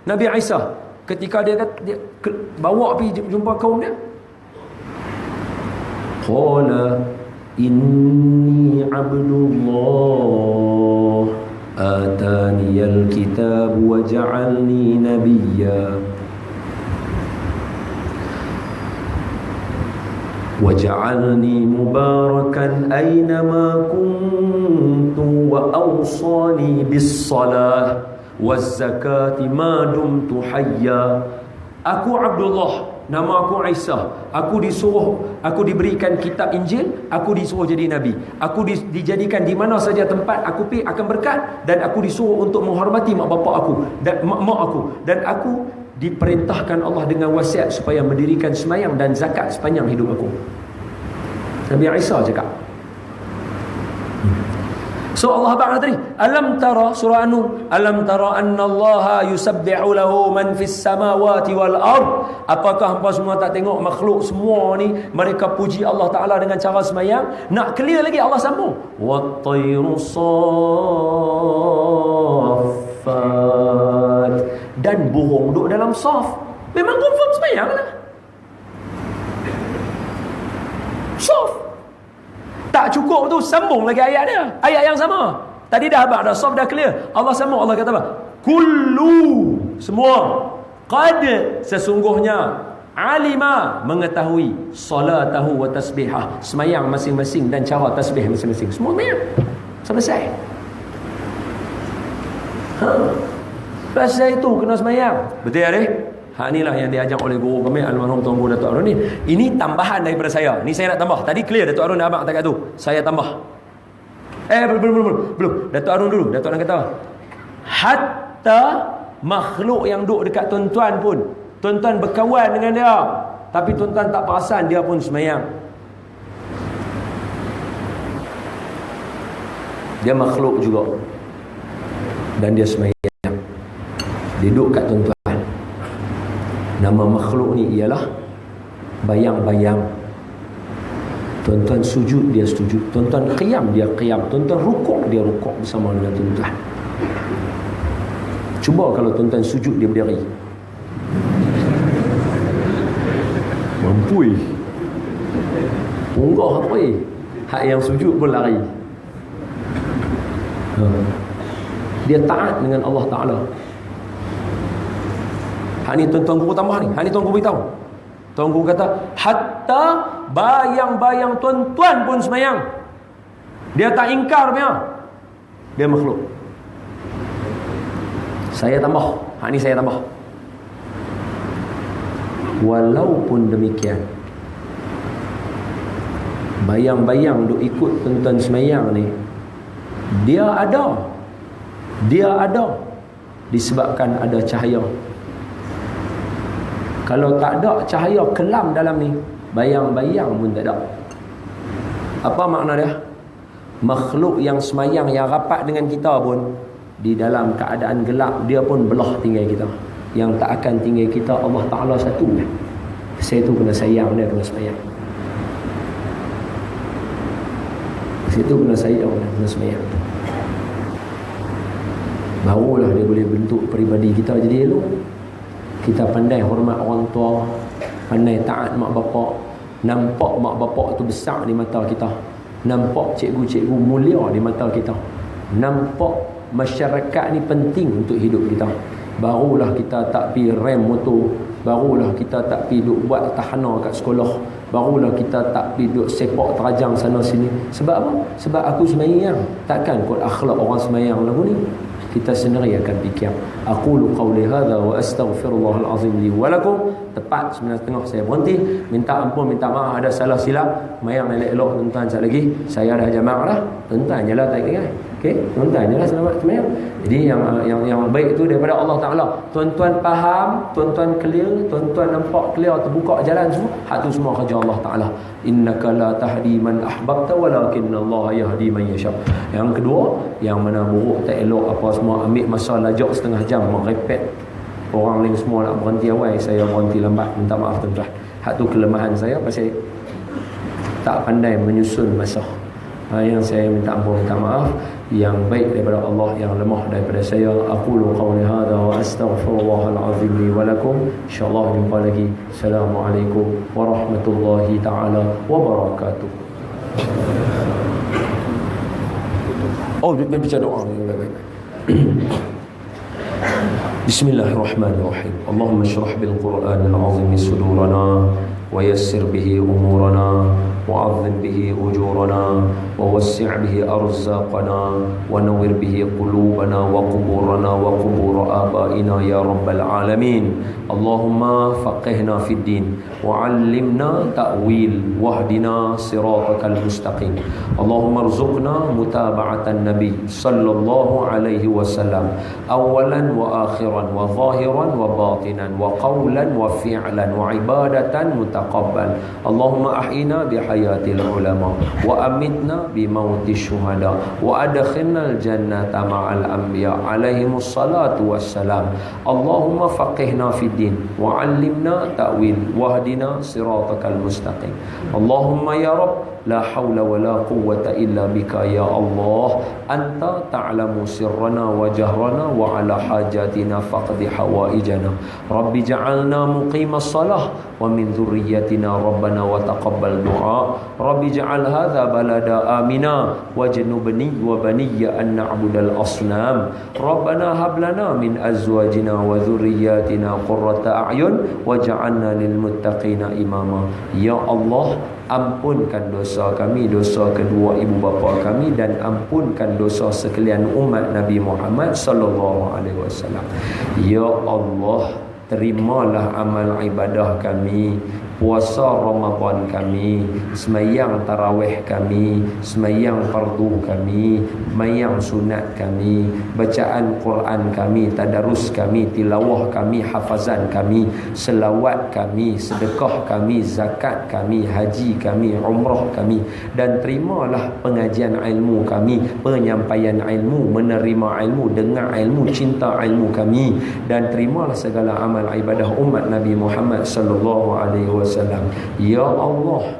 Nabi Isa ketika dia bawa pergi jumpa kaum dia, qala inni abdullah ataniyal kitab wa ja'alni nabiyya waj'alni mubarakan aynama kuntu wa awsani bis salah waz zakati ma dumtu hayya. Aku Abdullah, nama aku Isa. Aku diberikan kitab Injil, aku disuruh jadi nabi. Aku dijadikan di mana saja tempat aku pergi akan berkat, dan aku disuruh untuk menghormati mak bapak aku dan mak aku, dan aku diperintahkan Allah dengan wasiat supaya mendirikan semayang dan zakat sepanjang hidup aku. Nabi Isa cakap. So Allah Ta'ala tadi, alam tara, surah An-Nur, alam tara anna Allah yusabbihu lahu man fis samawati wal ard. Apakah hangpa semua tak tengok makhluk semua ni mereka puji Allah Ta'ala dengan cara semayang? Nak clear lagi Allah sambung, wat tayru saffat, dan burung duduk dalam saf. Memang confirm semayang lah. Saf. Tak cukup tu, sambung lagi ayat dia. Ayat yang sama. Tadi dah habaq dah, saf dah clear. Allah sambung, Allah kata apa? Kullu, semua. Qad, sesungguhnya. Alima, mengetahui. Salatahu wa tasbihah, semayang masing-masing dan cara tasbih masing-masing. Semua semayang. Selesai. Pasal itu kena semayang. Betul ya, Dek? Inilah yang diajak oleh guru kami almarhum Tuan Guru Datuk Arun ni. Ini tambahan daripada saya. Ni saya nak tambah. Tadi clear Datuk Arun dah abang kata kat tu. Saya tambah. Belum. Datuk Arun dulu. Datuk Arun kata, hatta makhluk yang duduk dekat tuan-tuan pun, tuan-tuan berkawan dengan dia, tapi tuan-tuan tak perasan dia pun semayang. Dia makhluk juga, dan dia semayang. Dia duduk kat tuan-tuan. Nama makhluk ni ialah bayang-bayang. Tuan-tuan sujud, dia sujud. Tuan-tuan qiyam, dia qiyam. Tuan-tuan rukuk, dia rukuk bersama dengan tuan-tuan. Cuba kalau tuan-tuan sujud, dia berdiri. Mampui. Punggah apa ni? Hak yang sujud pun lari. Dia taat dengan Allah Ta'ala. Hak ni tuan-tuan guru tambah ni. Hak ni tuan guru beritahu. Tuan guru kata, hatta bayang-bayang tuan-tuan pun semayang. Dia tak ingkar punya. Dia makhluk. Saya tambah. Hak ni saya tambah. Walaupun demikian, bayang-bayang duk ikut tuan-tuan semayang ni, dia ada disebabkan ada cahaya. Kalau tak ada cahaya kelam dalam ni, bayang-bayang pun tak ada. Apa makna dia? Makhluk yang semayang, yang rapat dengan kita pun, di dalam keadaan gelap, dia pun belah tinggal kita. Yang tak akan tinggal kita Allah Ta'ala satu. Saya tu kena sayang dia, kena semayang. Situ kena sayang dia, kena semayang. Barulah dia boleh bentuk peribadi kita jadi elok. Kita pandai hormat orang tua, pandai taat mak bapak, nampak mak bapak tu besar di mata kita, nampak cikgu-cikgu mulia di mata kita, nampak masyarakat ni penting untuk hidup kita. Barulah kita tak pi rem motor, barulah kita tak pi duk buat tahana kat sekolah, barulah kita tak pi duk sepak terajang sana sini. Sebab apa? Sebab aku semayang. Takkan kot akhlak orang semayang lagu ni. Kita sendiri akan fikir. Aqulu qawli hadza wa astaghfirullahal azim li wa lakum. Tepat 9:30 saya berhenti, minta ampun, minta maaf ada salah silap. Mayang elok-elok tuan-tuan sekali lagi. Saya dah jamaah dah. Tuan-tuan jelah tak ingat. Okey, tuan-tuan jelah selamat semayang. Jadi yang baik tu daripada Allah Taala. Tuan-tuan faham, tuan-tuan clear, tuan-tuan nampak clear, terbuka jalan semua. Hak tu semua kerja Allah Taala. Innaka la tahdi man ahbabta walakinnallaha yahdi man yasha. Yang kedua, yang mana buruk tak elok apa semua, ambil masa lajak setengah jam merepet. Orang lain semua nak berhenti awal, saya berhenti lambat. Minta maaf tuan-tuan. Hak tu kelemahan saya pasal tak pandai menyusun masa. Yang saya minta ampun, minta maaf. Yang baik daripada Allah, yang lemah daripada saya. Aqulu qawli hadza wa astaghfirullahal azim li wa lakum. Insyaallah jumpa lagi. Assalamualaikum warahmatullahi taala wabarakatuh. Oh, dia baca doa. Bismillahirrahmanirrahim. Allahumma shrah bil Qur'anil azim sudurana wa yassir bihi umurana وعظم به أجورنا ووسع به أرزاقنا ونور به قلوبنا وقبورنا وقبور آبائنا يا رب العالمين. اللهم فقهنا في الدين وعلمنا تأويل واهدنا صراطك المستقيم. اللهم ارزقنا متابعة النبي صلى الله عليه وسلم أولا وآخرا وظاهرا وباطنا وقولا وفعلا وعبادة متقبل. اللهم أحينا بحياة العلماء وأمتنا بموت الشهداء وأدخلنا الجنة مع الأنبياء عليهم الصلاة والسلام. اللهم فقهنا في الدين وعلمنا تأويل واهدنا صراطك المستقيم. اللهم يا رب لا حول ولا قوة إلا بك يا الله. أنت تعلم سرنا وجهرنا وعلى حاجاتنا فقد حوائجنا. رب جعلنا مقيم الصلاة ومن ذريتنا ربنا وتقبل دعاء. رب اجعل هذا بلد آمنا واجنبني وبني أن نعبد الأصنام. ربنا هب لنا من أزواجنا وذرياتنا قرة أعين واجعلنا للمتقين إماما. يا الله, ampunkan dosa kami, dosa kedua ibu bapa kami, dan ampunkan dosa sekalian umat Nabi Muhammad sallallahu alaihi wasallam. Ya Allah, terimalah amal ibadah kami, puasa Ramadan kami, semayang tarawih kami, semayang fardu kami, semayang sunat kami, bacaan Quran kami, tadarus kami, tilawah kami, hafazan kami, selawat kami, sedekah kami, zakat kami, haji kami, umrah kami. Dan terimalah pengajian ilmu kami, penyampaian ilmu, menerima ilmu, dengar ilmu, cinta ilmu kami. Dan terimalah segala amal ibadah umat Nabi Muhammad sallallahu alaihi wasallam. Ya Allah,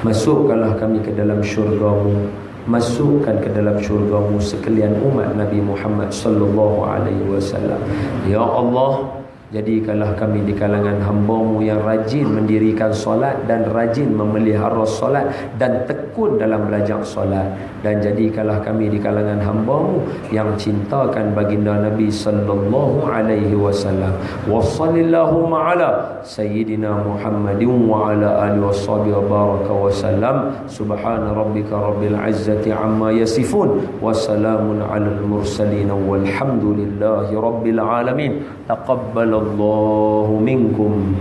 masukkanlah kami ke dalam syurga-Mu, masukkan ke dalam syurga-Mu sekalian umat Nabi Muhammad sallallahu alaihi wasallam. Ya Allah, Jadikanlah kami di kalangan hamba-Mu yang rajin mendirikan solat dan rajin memelihara solat dan tekun dalam belajar solat. Dan jadikanlah kami di kalangan hamba-Mu yang cintakan baginda Nabi sallallahu alaihi wasallam. Wa sallallahu ala sayyidina Muhammadin wa ala alihi washabihi baraka wasallam. Subhana rabbika rabbil izzati amma yasifun wa salamun alal mursalin walhamdulillahi rabbil alamin. Taqabbalallahu minkum.